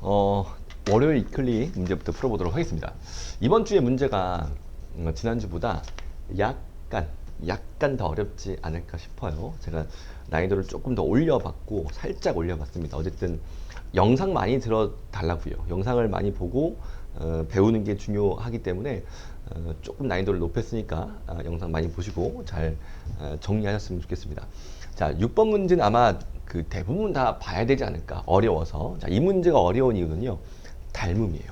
월요일 위클리 문제부터 풀어보도록 하겠습니다. 이번 주의 문제가 지난주보다 약간 더 어렵지 않을까 싶어요. 제가 난이도를 조금 더 올려봤고 살짝 올려봤습니다. 어쨌든 영상 많이 들어달라고요. 영상을 많이 보고 배우는 게 중요하기 때문에 조금 난이도를 높였으니까 영상 많이 보시고 잘 정리하셨으면 좋겠습니다. 자, 6번 문제는 아마 그 대부분 다 봐야 되지 않을까, 어려워서. 자, 이 문제가 어려운 이유는요, 닮음이에요.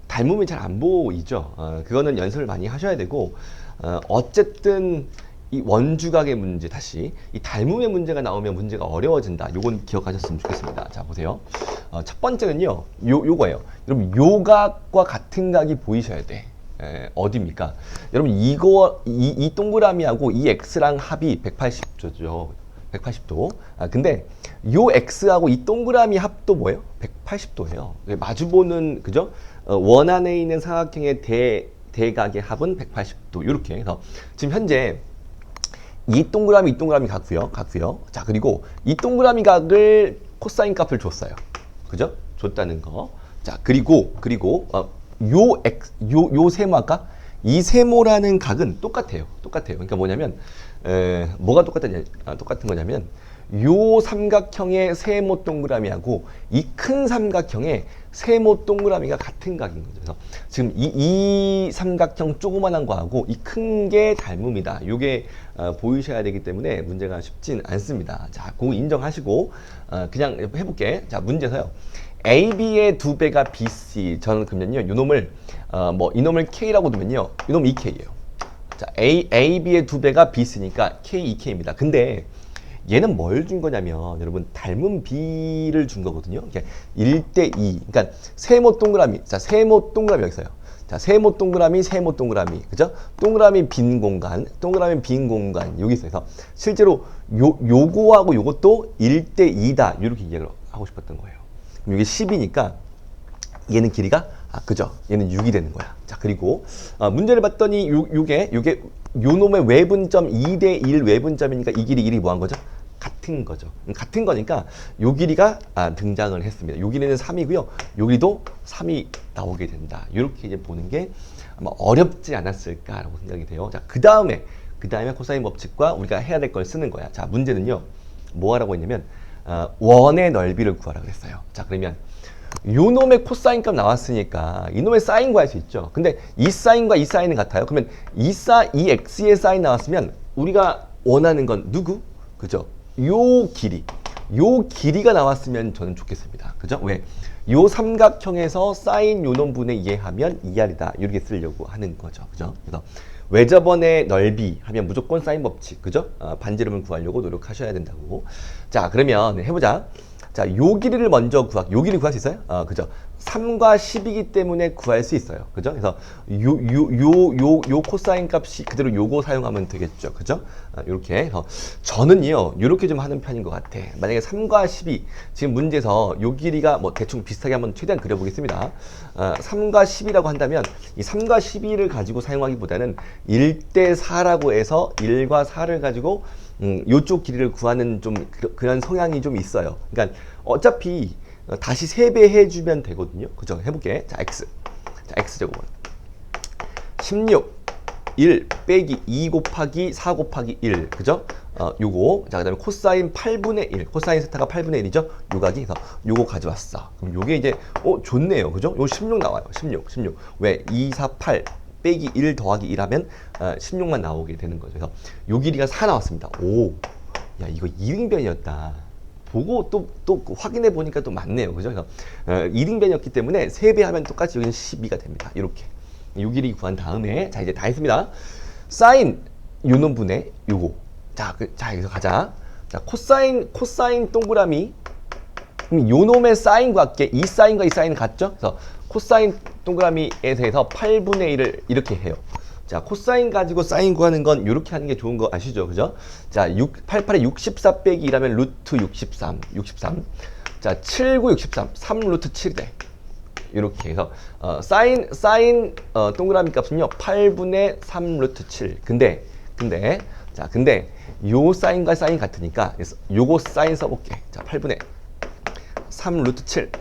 닮음이 잘 안 보이죠. 그거는 연습을 많이 하셔야 되고, 어쨌든 이 원주각의 문제, 다시 이 닮음의 문제가 나오면 문제가 어려워진다. 요건 기억하셨으면 좋겠습니다. 자, 보세요. 첫 번째는요, 요거예요. 여러분, 요각과 같은 각이 보이셔야 돼. 어디입니까? 여러분, 이 동그라미하고 이 x랑 합이 180도죠. 180도. 근데 요 x하고 이 동그라미 합도 뭐예요? 180도예요. 마주보는, 그죠? 원 안에 있는 삼각형의 대각의 합은 180도. 이렇게 해서 지금 현재 이 동그라미 같고요. 자, 그리고 이 동그라미 각을 코사인 값을 줬어요. 그죠? 줬다는 거. 자, 그리고 요 세모 아까 이 세모라는 각은 똑같아요. 그러니까 뭐냐면 뭐가 똑같은 거냐면 요 삼각형의 세모 동그라미하고 이 큰 삼각형의 세모 동그라미가 같은 각인 거죠. 그래서 지금 이 삼각형 조그만한 거하고 이 큰 게 닮음이다. 요게 보이셔야 되기 때문에 문제가 쉽진 않습니다. 자, 그거 인정하시고 그냥 해볼게. 자, 문제서요. AB의 2배가 BC. 저는 그러면요, 이놈을 이놈을 K라고 두면요, 이놈 2K예요. 자, AB의 2배가 BC니까 K, 2K입니다. 근데 얘는 뭘 준 거냐면, 여러분, 닮은 B를 준 거거든요. 1대2. 그러니까 세모 동그라미. 자, 세모 동그라미 여기 있어요. 자, 세모 동그라미. 그죠? 동그라미 빈 공간. 여기 있어요. 실제로 요거하고 요것도 1대2다. 이렇게 이해를 하고 싶었던 거예요. 그럼 이게 10이니까 얘는 길이가 그죠? 얘는 6이 되는 거야. 자, 그리고 문제를 봤더니 요게 요놈의 외분점 2대1 외분점이니까 이 길이 1이 뭐한 거죠? 같은 거죠. 같은 거니까 요 길이가 등장을 했습니다. 요 길이는 3이고요. 요 길이도 3이 나오게 된다. 이렇게 이제 보는 게 아마 어렵지 않았을까라고 생각이 돼요. 자, 그 다음에 코사인 법칙과 우리가 해야 될 걸 쓰는 거야. 자, 문제는요, 뭐 하라고 했냐면 원의 넓이를 구하라 그랬어요. 자, 그러면 요놈의 코사인 값 나왔으니까 이놈의 사인 구할 수 있죠. 근데 이 사인과 이 사인은 같아요. 그러면 이 x의 사인 나왔으면 우리가 원하는 건 누구? 그죠? 요 길이가 나왔으면 저는 좋겠습니다. 그죠? 왜? 요 삼각형에서 사인 요놈분의 이해하면 2r이다. 이렇게 쓰려고 하는 거죠. 그죠? 그래서 외접원의 넓이 하면 무조건 사인 법칙. 그죠? 반지름을 구하려고 노력하셔야 된다고. 자, 그러면 해보자. 자, 요 길이를 먼저 요 길이 구할 수 있어요? 그죠? 3과 10이기 때문에 구할 수 있어요. 그죠? 그래서 요 코사인 값이 그대로 요거 사용하면 되겠죠. 그죠? 요렇게. 그래서 저는요, 요렇게 좀 하는 편인 것 같아. 만약에 3과 10이, 지금 문제에서 요 길이가 뭐 대충 비슷하게 한번 최대한 그려보겠습니다. 3과 10이라고 한다면 이 3과 12를 가지고 사용하기보다는 1대4라고 해서 1과 4를 가지고 요쪽 길이를 구하는 좀 그런 성향이 좀 있어요. 그러니까 어차피 다시 3배 해주면 되거든요. 그죠? 해볼게. 자, x제곱은 16 1 빼기 2 곱하기 4 곱하기 1. 그죠? 요거. 자, 그 다음에 코사인 8분의 1. 코사인 세타가 8분의 1이죠? 요각이. 그래서 요거 가져왔어. 그럼 요게 이제, 좋네요. 그죠? 요 16 나와요. 16. 왜? 2, 4, 8. 빼기 1 더하기 1 하면 16만 나오게 되는 거죠. 그래서 요 길이가 4 나왔습니다. 오, 야, 이거 2등변이었다. 보고 또 확인해 보니까 또 맞네요. 그죠? 그래서 2등변이었기 때문에 3배 하면 똑같이 여기는 12가 됩니다. 이렇게. 요 길이 구한 다음에, 자, 이제 다 했습니다. 사인 요놈분의 요거. 자, 여기서 가자. 자, 코사인 동그라미. 그럼 요놈의 사인 구할게. 이 사인과 이 사인은 같죠? 그래서 코사인 동그라미에 대해서 8분의 1을 이렇게 해요. 자, 코사인 가지고 사인 구하는 건 이렇게 하는 게 좋은 거 아시죠? 그죠? 자, 88에 64 빼기 1하면 루트 63. 자, 79, 63. 3 루트 7대. 이렇게 해서 사인 동그라미 값은요, 8분의 3 루트 7. 근데 요 사인과 사인 같으니까 요거 사인 써볼게. 자, 8분의 3 루트 7.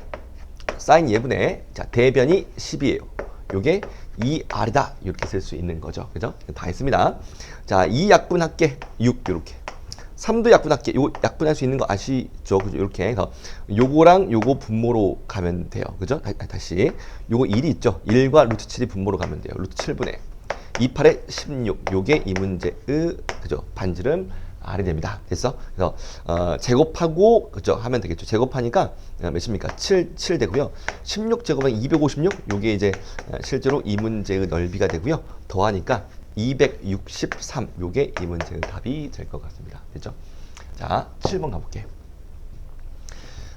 사인 예분의 자 대변이 10이에요. 요게 2R이다. 이렇게 쓸 수 있는 거죠. 그죠? 다 했습니다. 자, 2 약분할게 6 요렇게. 3도 약분할게. 요거 약분할 수 있는 거 아시죠? 그죠? 이렇게 해서 요거랑 요거 분모로 가면 돼요. 그죠? 다시 요거 1이 있죠? 1과 루트 7이 분모로 가면 돼요. 루트 7분의 28에 16. 요게 이 문제의 그죠? 반지름 R이 됩니다. 됐어? 그래서 제곱하고 그죠? 하면 되겠죠. 제곱하니까 몇입니까? 7 되고요. 16 제곱은 256. 요게 이제 실제로 이 문제의 넓이가 되고요. 더하니까 263. 요게 이 문제의 답이 될 것 같습니다. 됐죠? 자, 7번 가볼게요.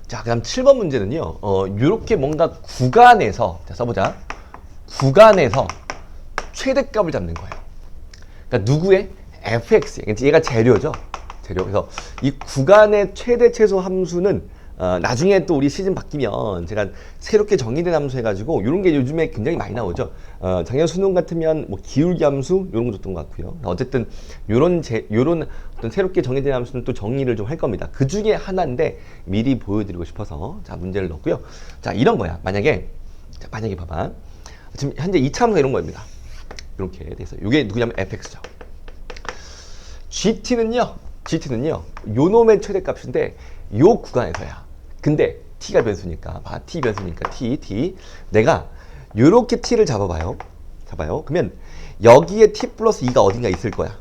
자, 그다음 7번 문제는요. 요렇게 뭔가 구간에서 자, 써보자. 구간에서 최대값을 잡는 거예요. 그러니까 누구의? fx. 얘가 재료죠. 재료. 그래서 이 구간의 최대 최소 함수는 나중에 또 우리 시즌 바뀌면 제가 새롭게 정의된 함수 해가지고 이런 게 요즘에 굉장히 많이 나오죠. 작년 수능 같으면 뭐 기울기 함수 이런 거 줬던 것 같고요. 어쨌든 요런 어떤 새롭게 정의된 함수는 또 정의를 좀 할 겁니다. 그 중에 하나인데 미리 보여드리고 싶어서 자 문제를 넣었고요. 자 이런 거야. 만약에 봐봐. 지금 현재 2차 함수가 이런 겁니다. 이렇게 돼서 이게 누구냐면 fx죠. GT는요, 요 놈의 최대값인데 요 구간에서야. 근데 t가 변수니까, t 변수니까 t. 내가 요렇게 t를 잡아봐요. 그러면 여기에 t 플러스 2가 어딘가 있을 거야.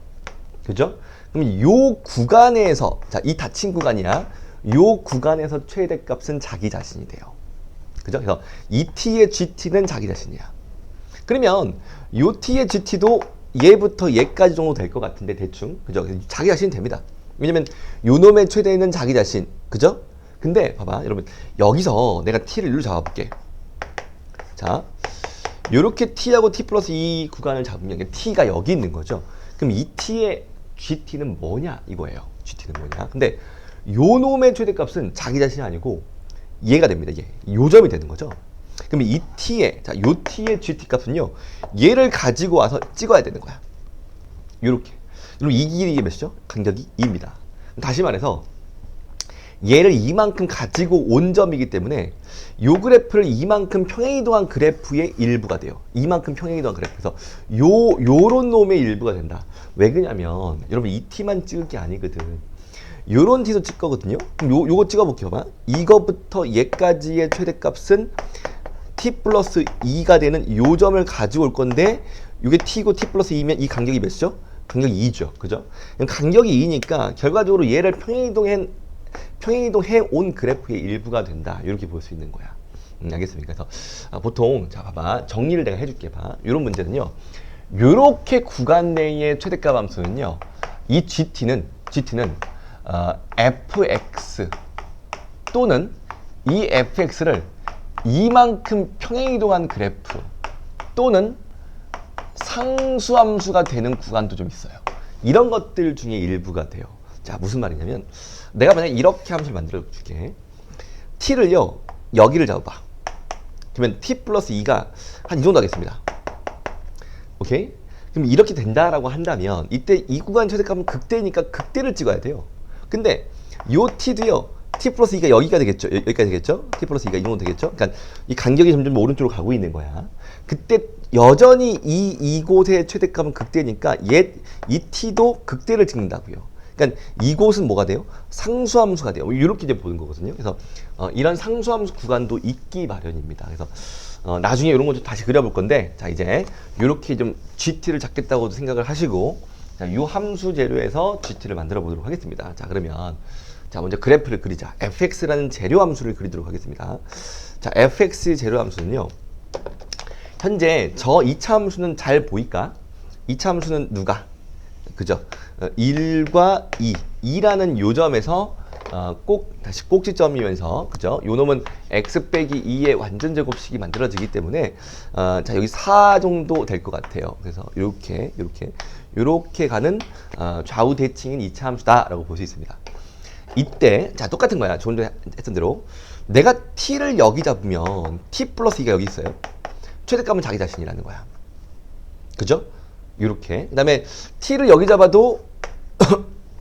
그죠? 그럼 요 구간에서, 자, 이 닫힌 구간이야. 요 구간에서 최대값은 자기 자신이 돼요. 그죠? 그래서 이 t의 GT는 자기 자신이야. 그러면 요 t의 GT도 얘부터 얘까지 정도 될 것 같은데 대충 그죠? 자기 자신 됩니다. 왜냐면 요놈의 최대는 자기 자신 그죠? 근데 봐봐 여러분 여기서 내가 t를 일로 잡아볼게. 자 요렇게 t하고 t 플러스 2 구간을 잡으면 t가 여기 있는 거죠. 그럼 이 t의 gt는 뭐냐 이거예요. gt는 뭐냐. 근데 요놈의 최대값은 자기 자신이 아니고 얘가 됩니다. 요 점이 되는 거죠. 그러면 이 t의 요 t의 gt 값은요 얘를 가지고 와서 찍어야 되는 거야. 요렇게. 그럼 이 길이가 몇이죠? 간격이 2입니다. 다시 말해서 얘를 이만큼 가지고 온 점이기 때문에 요 그래프를 이만큼 평행이동한 그래프의 일부가 돼요. 이만큼 평행이동한 그래프. 그래서 요런 놈의 일부가 된다. 왜 그러냐면 여러분 이 t만 찍을 게 아니거든. 요런 t도 찍 거거든요. 그럼 요거 찍어볼게요. 봐. 이거부터 얘까지의 최대값은 t 플러스 2가 되는 요 점을 가지고 올 건데 이게 t고 t 플러스 2면 이 간격이 몇이죠? 간격이 2죠. 그죠? 간격이 2니까 결과적으로 얘를 평행이동해 온 그래프의 일부가 된다. 이렇게 볼 수 있는 거야. 알겠습니까? 그래서 보통 자 봐봐. 정리를 내가 해줄게. 봐. 이런 문제는요. 요렇게 구간 내의 최대값 함수는요. 이 GT는 fx 또는 이 fx를 이만큼 평행이동한 그래프 또는 상수함수가 되는 구간도 좀 있어요. 이런 것들 중에 일부가 돼요. 자, 무슨 말이냐면 내가 만약에 이렇게 함수를 만들어 줄게. t를요. 여기를 잡아봐. 그러면 t 플러스 2가 한 이 정도 하겠습니다. 오케이? 그럼 이렇게 된다라고 한다면 이때 이 구간 최대값은 극대니까 극대를 찍어야 돼요. 근데 요 t도요. t 플러스 2가 여기가 되겠죠. 여기까지 되겠죠. t 플러스 2가 이 정도 되겠죠. 그러니까 이 간격이 점점 오른쪽으로 가고 있는 거야. 그때 여전히 이곳의 최대값은 극대니까 이 t도 극대를 찍는다고요. 그러니까 이곳은 뭐가 돼요? 상수함수가 돼요. 이렇게 이제 보는 거거든요. 그래서 이런 상수함수 구간도 있기 마련입니다. 그래서 나중에 이런 거 좀 다시 그려볼 건데, 자 이제 이렇게 좀 GT를 잡겠다고 생각을 하시고, 자, 이 함수 재료에서 GT를 만들어 보도록 하겠습니다. 자 그러면 자 먼저 그래프를 그리자. fx라는 재료 함수를 그리도록 하겠습니다. 자 fx 재료 함수는요. 현재 저 2차 함수는 잘 보일까? 2차 함수는 누가? 그죠? 1과 2라는 요 점에서 다시 꼭지점이면서 그죠? 요 놈은 x 빼기 2의 완전 제곱식이 만들어지기 때문에 자 여기 4 정도 될 것 같아요. 그래서 이렇게 가는 좌우 대칭인 2차 함수다라고 볼 수 있습니다. 이때 자 똑같은 거야. 조금 전에 했던 대로 내가 t를 여기 잡으면 t 플러스 2가 여기 있어요. 최대값은 자기 자신이라는 거야. 그죠? 이렇게. 그 다음에 t를 여기 잡아도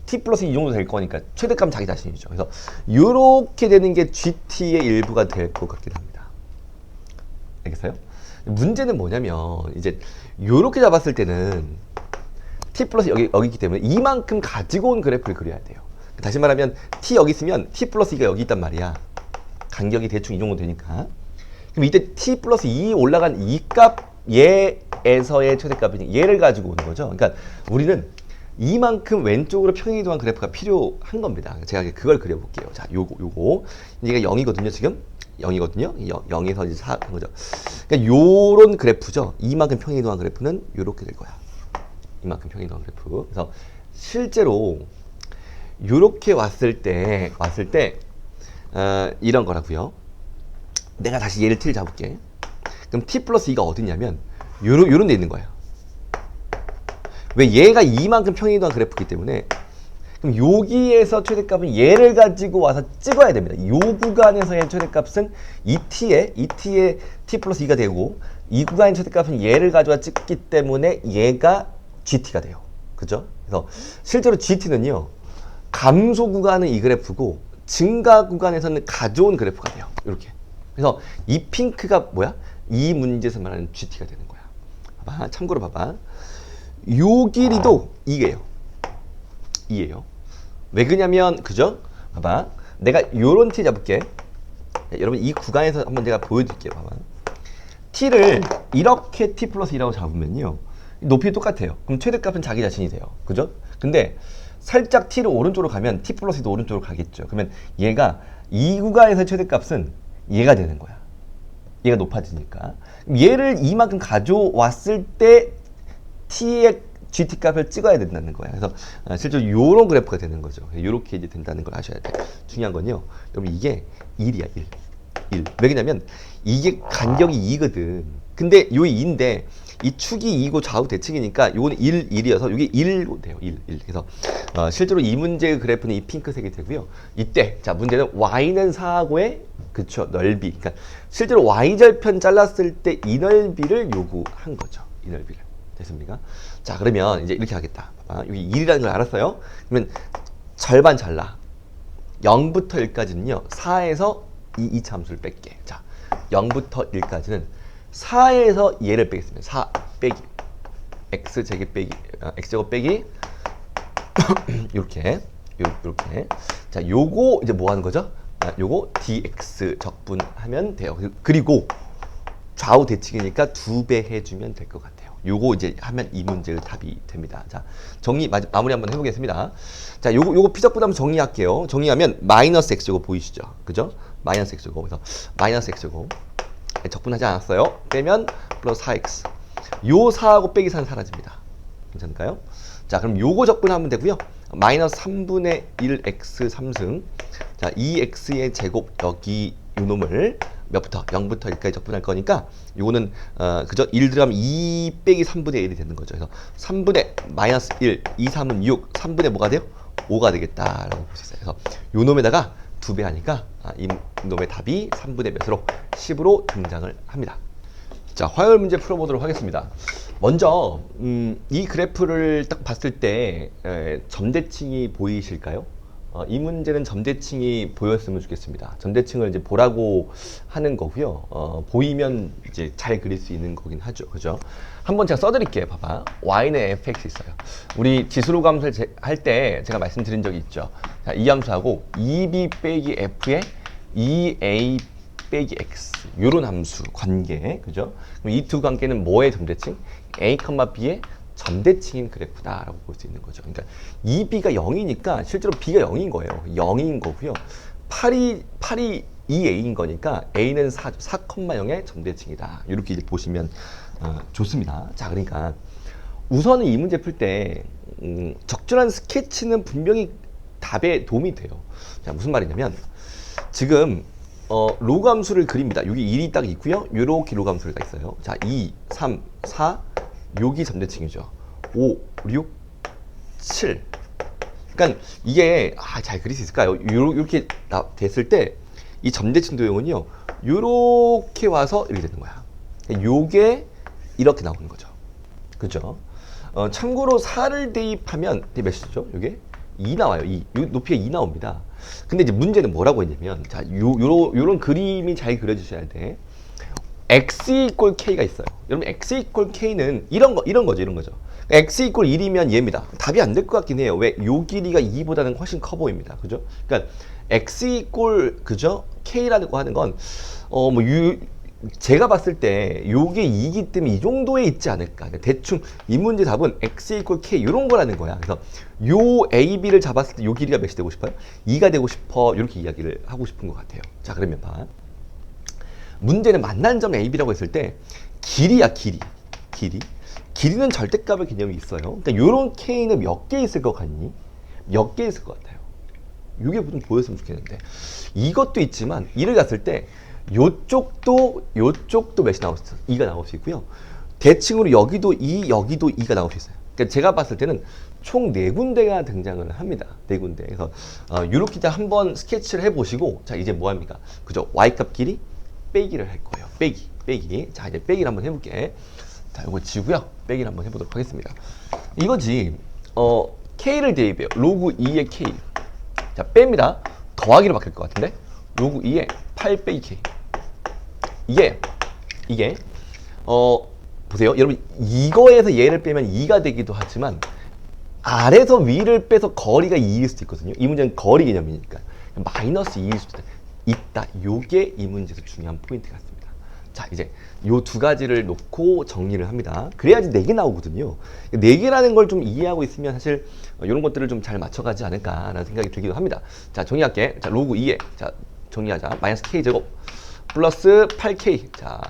t 플러스 이 정도 될 거니까 최대값은 자기 자신이죠. 그래서 이렇게 되는 게 GT의 일부가 될 것 같긴 합니다. 알겠어요? 문제는 뭐냐면 이제 요렇게 잡았을 때는 t 플러스 여기 있기 때문에 이만큼 가지고 온 그래프를 그려야 돼요. 다시 말하면 t 여기 있으면 t 플러스 2가 여기 있단 말이야. 간격이 대충 이 정도 되니까. 그럼 이때 t 플러스 2 올라간 이 값 얘에서의 최대값이니 얘를 가지고 오는 거죠. 그러니까 우리는 이만큼 왼쪽으로 평행이동한 그래프가 필요한 겁니다. 제가 그걸 그려볼게요. 자, 요거 얘가 0이거든요. 지금 0이거든요. 0에서 이제 4한 거죠. 그러니까 요런 그래프죠. 이만큼 평행이동한 그래프는 요렇게 될 거야. 이만큼 평행이동한 그래프. 그래서 실제로 요렇게 왔을 때 이런 거라고요. 내가 다시 얘를 t를 잡을게. 그럼 t 플러스 2가 어디냐면 요런 데 있는 거예요. 왜? 얘가 이만큼 평행이동한 그래프이기 때문에. 그럼 여기에서 최대값은 얘를 가지고 와서 찍어야 됩니다. 이 구간에서의 최대값은 이 t에 t 플러스 2가 되고, 이 구간의 최대값은 얘를 가져와 찍기 때문에 얘가 gt가 돼요. 그죠? 그래서 실제로 gt는요, 감소 구간은 이 그래프고 증가 구간에서는 가져온 그래프가 돼요. 이렇게. 그래서 이 핑크가 뭐야? 이 문제에서 말하는 gt가 되는 거야. 봐봐. 참고로 봐봐. 요 길이도 이게요. 왜 그러냐면, 그죠? 봐봐. 내가 요런 t 잡을게. 여러분 이 구간에서 한번 내가 보여드릴게요. 봐봐. t를 이렇게 t 플러스 2라고 잡으면요, 높이 똑같아요. 그럼 최대값은 자기 자신이 돼요. 그죠? 근데 살짝 t를 오른쪽으로 가면 t 플러스 2도 오른쪽으로 가겠죠. 그러면 얘가 이 구간에서의 최대값은 얘가 되는 거야. 얘가 높아지니까. 얘를 이만큼 가져왔을 때 t의 gt 값을 찍어야 된다는 거야. 그래서 실제로 이런 그래프가 되는 거죠. 이렇게 이제 된다는 걸 아셔야 돼. 중요한 건요, 여러분 이게 1이야. 1. 왜 그러냐면 이게 간격이 2거든. 근데 요 2인데 이 축이 2고 좌우 대칭이니까 요거는 1이어서 이게 1로 돼요. 1. 그래서 실제로 이 문제의 그래프는 이 핑크색이 되고요. 이때 자 문제는 y는 4하고의 그쵸 넓이. 그러니까 실제로 y절편 잘랐을 때 이 넓이를 요구한 거죠. 이 넓이를. 됐습니까? 자, 그러면 이제 이렇게 하겠다. 여기 1이라는 걸 알았어요? 그러면 절반 잘라. 0부터 1까지는요, 4에서 이 이차함수를 뺄게. 자, 0부터 1까지는 4에서 얘를 빼겠습니다. 4 빼기 x제곱 빼기 x제곱 빼기 요렇게. 자, 요거 이제 뭐 하는 거죠? 요거 dx 적분하면 돼요. 그리고 좌우 대칭이니까 2배 해주면 될 것 같아요. 요거 이제 하면 이 문제의 답이 됩니다. 자, 정리 마무리 한번 해보겠습니다. 자, 요거 피적분하면 정리할게요. 정리하면 마이너스 x제곱 보이시죠? 그죠? 마이너스 x제곱. 그래서 마이너스 x제곱 적분하지 않았어요. 빼면 플러스 4x. 요 4하고 빼기 4는 사라집니다. 괜찮을까요? 자, 그럼 요거 적분하면 되고요. 마이너스 3분의 1x 3승. 자, 2x의 제곱 여기 요 놈을 몇부터? 0부터 1까지 적분할 거니까 요거는 그죠? 1 들어가면 2 빼기 3분의 1이 되는 거죠. 그래서 3분의 마이너스 1, 2, 3은 6, 3분의 뭐가 돼요? 5가 되겠다라고 볼 수 있어요. 그래서 요 놈에다가 2배 하니까 이 놈의 답이 3분의 몇으로 10으로 등장을 합니다. 자, 화요일 문제 풀어보도록 하겠습니다. 먼저 이 그래프를 딱 봤을 때 점대칭이 보이실까요? 이 문제는 점대칭이 보였으면 좋겠습니다. 점대칭을 이제 보라고 하는 거고요. 보이면 이제 잘 그릴 수 있는 거긴 하죠. 그죠? 한번 제가 써드릴게요. 봐봐. y는 fx 있어요. 우리 지수로 감소를 할 때 제가 말씀드린 적이 있죠. 자, 이 함수하고 2b 빼기 f의 2a 빼기 x 요런 함수 관계. 그죠? 그럼 이 두 관계는 뭐의 점대칭? a, b의 점대칭인 그래프다라고 볼 수 있는 거죠. 그러니까 2b가 0이니까 실제로 b가 0인 거예요. 0인 거고요. 8이 2a인 거니까 a는 4,0의 점대칭이다. 이렇게 이제 보시면 좋습니다. 자, 그러니까 우선은 이 문제 풀 때 적절한 스케치는 분명히 답에 도움이 돼요. 자, 무슨 말이냐면 지금 로그 함수를 그립니다. 여기 1이 딱 있고요. 요렇게 로그 함수를 딱 있어요. 자, 2, 3, 4 여기 점대칭이죠. 5, 6, 7. 그러니까 이게 잘 그릴 수 있을까요? 이렇게 됐을 때 이 점대칭 도형은요, 요렇게 와서 이렇게 되는 거야. 요게 이렇게 나오는 거죠. 그죠? 참고로 4를 대입하면 몇이죠? 요게 2 나와요. 2. 요 높이가 2 나옵니다. 근데 이제 문제는 뭐라고 했냐면, 자, 요런 그림이 잘 그려주셔야 돼. x 이퀄 k가 있어요. 여러분 x 이퀄 k는 이런 거죠. x 이퀄 1이면 얘입니다. 답이 안 될 것 같긴 해요. 왜? 요 길이가 2보다는 훨씬 커 보입니다. 그죠? 그러니까 x 이퀄 그죠? k라고 하는 건 제가 봤을 때 요게 2기 때문에 이 정도에 있지 않을까. 그러니까 대충 이 문제 답은 x 이퀄 k 이런 거라는 거야. 그래서 요 a, b를 잡았을 때 요 길이가 몇이 되고 싶어요? 2가 되고 싶어. 이렇게 이야기를 하고 싶은 것 같아요. 자, 그러면 봐. 문제는 만난 점 a, b라고 했을 때 길이야, 길이. 길이는 절대값의 개념이 있어요. 그러니까 요런 k는 몇 개 있을 것 같니? 몇 개 있을 것 같아요. 이게 좀 보였으면 좋겠는데 이것도 있지만 2를 갔을 때 요쪽도 몇이 나올 수 있어요. 2가 나올 수 있고요. 대칭으로 여기도 2가 나올 수 있어요. 그러니까 제가 봤을 때는 총 4군데가 등장을 합니다. 4군데. 그래서 이렇게 한번 스케치를 해보시고 자 이제 뭐 합니까? 그죠? y값 길이 빼기를 할 거예요. 빼기. 자 이제 빼기를 한번 해볼게. 자 이거 지우고요. 빼기를 한번 해보도록 하겠습니다. 이거지. k를 대입해요. 로그 2의 k. 자 뺍니다. 더하기로 바뀔 것 같은데 로그 2의 8 빼기 k. 이게 보세요. 여러분 이거에서 얘를 빼면 2가 되기도 하지만 아래서 위를 빼서 거리가 2일 수도 있거든요. 이 문제는 거리 개념이니까 마이너스 2일 수도 있다. 요게 이 문제에서 중요한 포인트 같습니다. 자 이제 요 두 가지를 놓고 정리를 합니다. 그래야지 4개 나오거든요. 4개라는 걸 좀 이해하고 있으면 사실 이런 것들을 좀 잘 맞춰가지 않을까라는 생각이 들기도 합니다. 자 정리할게. 자 로그 2에 자 정리하자. 마이너스 k제곱 플러스 8k. 자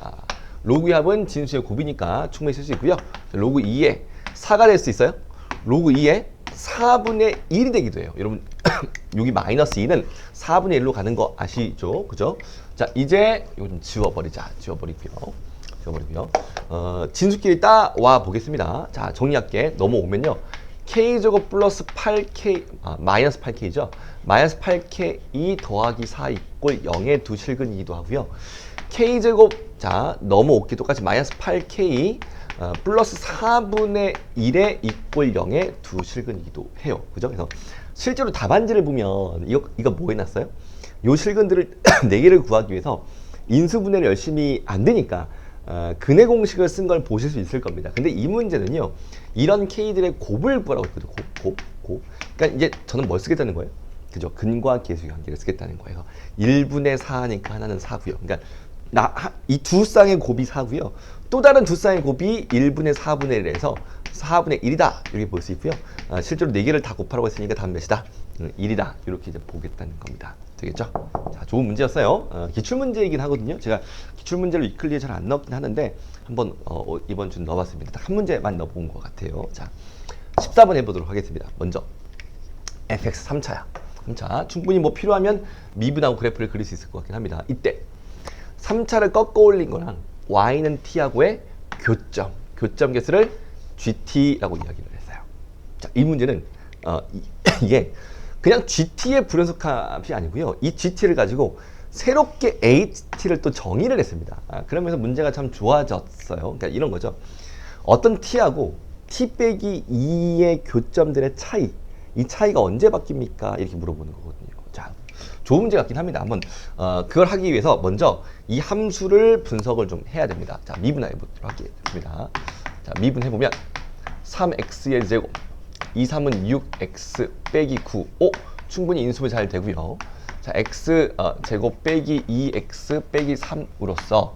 로그의 합은 진수의 곱이니까 충분히 쓸 수 있고요. 자, 로그 2에 4가 될 수 있어요. 로그 2에 4분의 1이 되기도 해요. 여러분 여기 마이너스 2는 4분의 1로 가는 거 아시죠? 그죠? 자 이제 이거 좀 지워버리고요. 진수끼리 따와 보겠습니다. 자 정리할게. 넘어오면요. k제곱 플러스 8k 마이너스 8k죠. 마이너스 8k 더하기 4 이꼴 0의 두 실근 2도 하고요. k제곱 자 넘어올게. 똑같이 마이너스 8k 플러스 4분의 1의 이꼴 0의 두 실근 2도 해요. 그죠? 그래서 실제로 답안지를 보면 이거 뭐 해놨어요? 요 실근들을 4개를 구하기 위해서 인수분해를 열심히 안 되니까 근해 공식을 쓴 걸 보실 수 있을 겁니다. 근데 이 문제는요. 이런 k들의 곱을 구하라고 했거든요. 곱. 그러니까 이제 저는 뭘 쓰겠다는 거예요? 그죠? 근과 계수의 관계를 쓰겠다는 거예요. 1분의 4니까 하나는 4고요. 그러니까 이 두 쌍의 곱이 4고요. 또 다른 두 쌍의 곱이 1분의 4분의 1에서 4분의 1이다. 이렇게 볼 수 있고요. 실제로 4개를 다 곱하라고 했으니까 답은 몇이다? 1이다. 이렇게 이제 보겠다는 겁니다. 되겠죠? 자, 좋은 문제였어요. 기출문제이긴 하거든요. 제가 기출문제를 위클리에 잘 안 넣긴 하는데 한번 이번 주는 넣어봤습니다. 딱 한 문제만 넣어본 것 같아요. 자, 14번 해보도록 하겠습니다. 먼저 fx 3차야. 3차. 충분히 뭐 필요하면 미분하고 그래프를 그릴 수 있을 것 같긴 합니다. 이때 3차를 꺾어 올린 거랑 y는 t하고의 교점 개수를 gt라고 이야기를 했어요. 자, 이 문제는 이게 그냥 gt의 불연속합이 아니고요. 이 gt를 가지고 새롭게 ht를 또 정의를 했습니다. 그러면서 문제가 참 좋아졌어요. 그러니까 이런 거죠. 어떤 t하고 t 빼기 2의 교점들의 차이, 이 차이가 언제 바뀝니까? 이렇게 물어보는 거거든요. 자, 좋은 문제 같긴 합니다. 한번 그걸 하기 위해서 먼저 이 함수를 분석을 좀 해야 됩니다. 자, 미분해 보도록 하겠습니다. 자, 미분해보면 3x의 제곱 2, 3은 6x 빼기 9. 충분히 인수분 잘 되고요. 자, x 제곱 빼기 2x 빼기 3으로써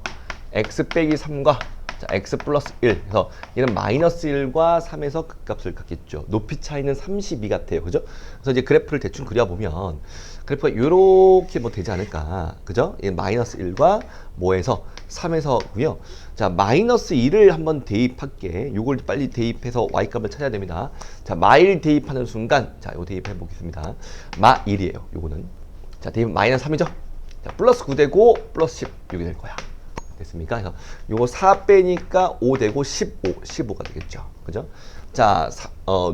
x 빼기 3과 자, x 플러스 1. 그래서 얘는 마이너스 1과 3에서 극값을 갖겠죠. 높이 차이는 32 같아요. 그죠? 그래서 이제 그래프를 대충 그려보면 그래프가 이렇게 뭐 되지 않을까. 그죠? 얘는 마이너스 1과 뭐에서 3에서고요. 자, 마이너스 1을 한번 대입할게. 요걸 빨리 대입해서 y값을 찾아야 됩니다. 자, 마1 대입하는 순간 자, 요거 대입해 보겠습니다. 마1이에요. 요거는. 자, 대입 마이너스 3이죠? 자, 플러스 9 되고 플러스 10 이렇게 될 거야. 됐습니까? 그래서 요거 4 빼니까 5 되고 15가 되겠죠. 그죠? 자,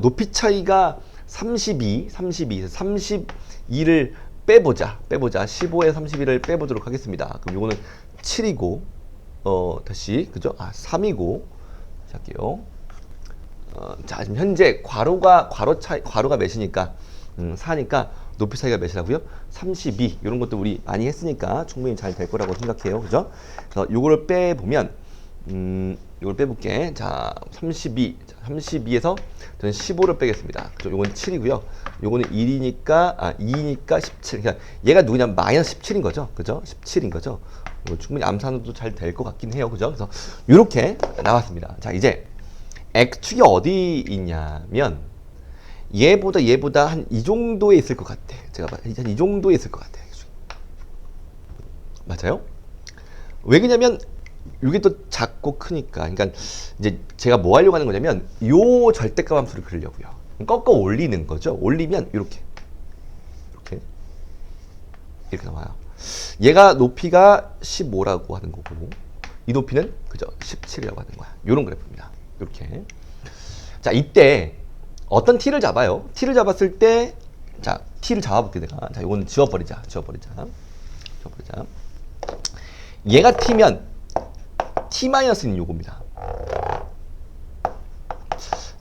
높이 차이가 32에서 32를 빼보자. 15에 31을 빼보도록 하겠습니다. 그럼 요거는 7이고, 다시, 그죠? 3이고, 할게요. 자, 지금 현재 괄호가 몇이니까, 4니까 높이 차이가 몇이라고요? 32. 이런 것도 우리 많이 했으니까 충분히 잘 될 거라고 생각해요. 그죠? 그래서 요거를 빼보면 요걸 빼볼게. 자, 32. 자, 32에서 저는 15를 빼겠습니다. 그죠? 요건 7이고요. 요거는 1이니까 2니까 17. 그러니까 얘가 누구냐면 마이너스 17인 거죠. 그죠? 17인 거죠. 충분히 암산도 잘 될 것 같긴 해요. 그죠? 그래서 요렇게 나왔습니다. 자, 이제 X축이 어디 있냐면 얘보다 한 이 정도에 있을 것 같아. 제가 한 이 정도에 있을 것 같아. 맞아요? 왜 그러냐면 이게 또 작고 크니까. 그러니까 이제 제가 뭐 하려고 하는 거냐면 요 절대값 함수를 그리려고요. 꺾어 올리는 거죠. 올리면 이렇게 나와요. 얘가 높이가 15라고 하는 거고 이 높이는 그죠? 17이라고 하는 거야. 요런 그래프입니다. 이렇게. 자, 이때 어떤 t를 잡아요. t를 잡았을 때 자, t를 잡아볼게 내가. 자, 요거는 지워버리자. 얘가 t면 t-는 요겁니다.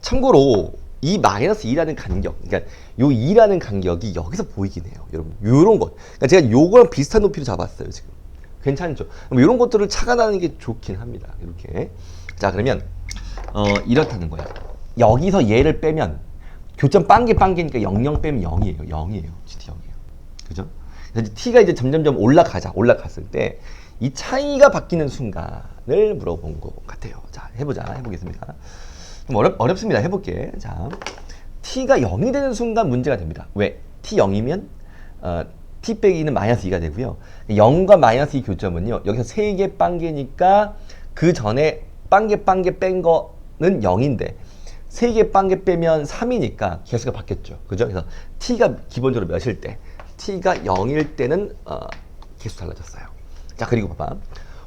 참고로 이 마이너스 2라는 간격, 그러니까 요 2라는 간격이 여기서 보이긴 해요. 여러분, 요런 것. 그러니까 제가 요거랑 비슷한 높이로 잡았어요, 지금. 괜찮죠? 그럼 요런 것들을 착안하는 게 좋긴 합니다. 이렇게. 자, 그러면 이렇다는 거야. 여기서 얘를 빼면 교점 빵개니까 00 빼면 0이에요. 0이에요. GT 0이에요. 그죠? 그래서 t가 이제 점점점 올라갔을 때 이 차이가 바뀌는 순간을 물어본 것 같아요. 자, 해보겠습니다. 좀 어렵습니다. 해볼게. 자, t가 0이 되는 순간 문제가 됩니다. 왜? t 0이면 t 빼기 2는 마이너스 2가 되고요. 0과 마이너스 2 교점은요. 여기서 3개 빵개니까 그 전에 빵개 뺀 거는 0인데 3개 빵개 빼면 3이니까 개수가 바뀌었죠. 그죠? 그래서 t가 기본적으로 몇일 때? t가 0일 때는 개수 달라졌어요. 자, 그리고 봐봐.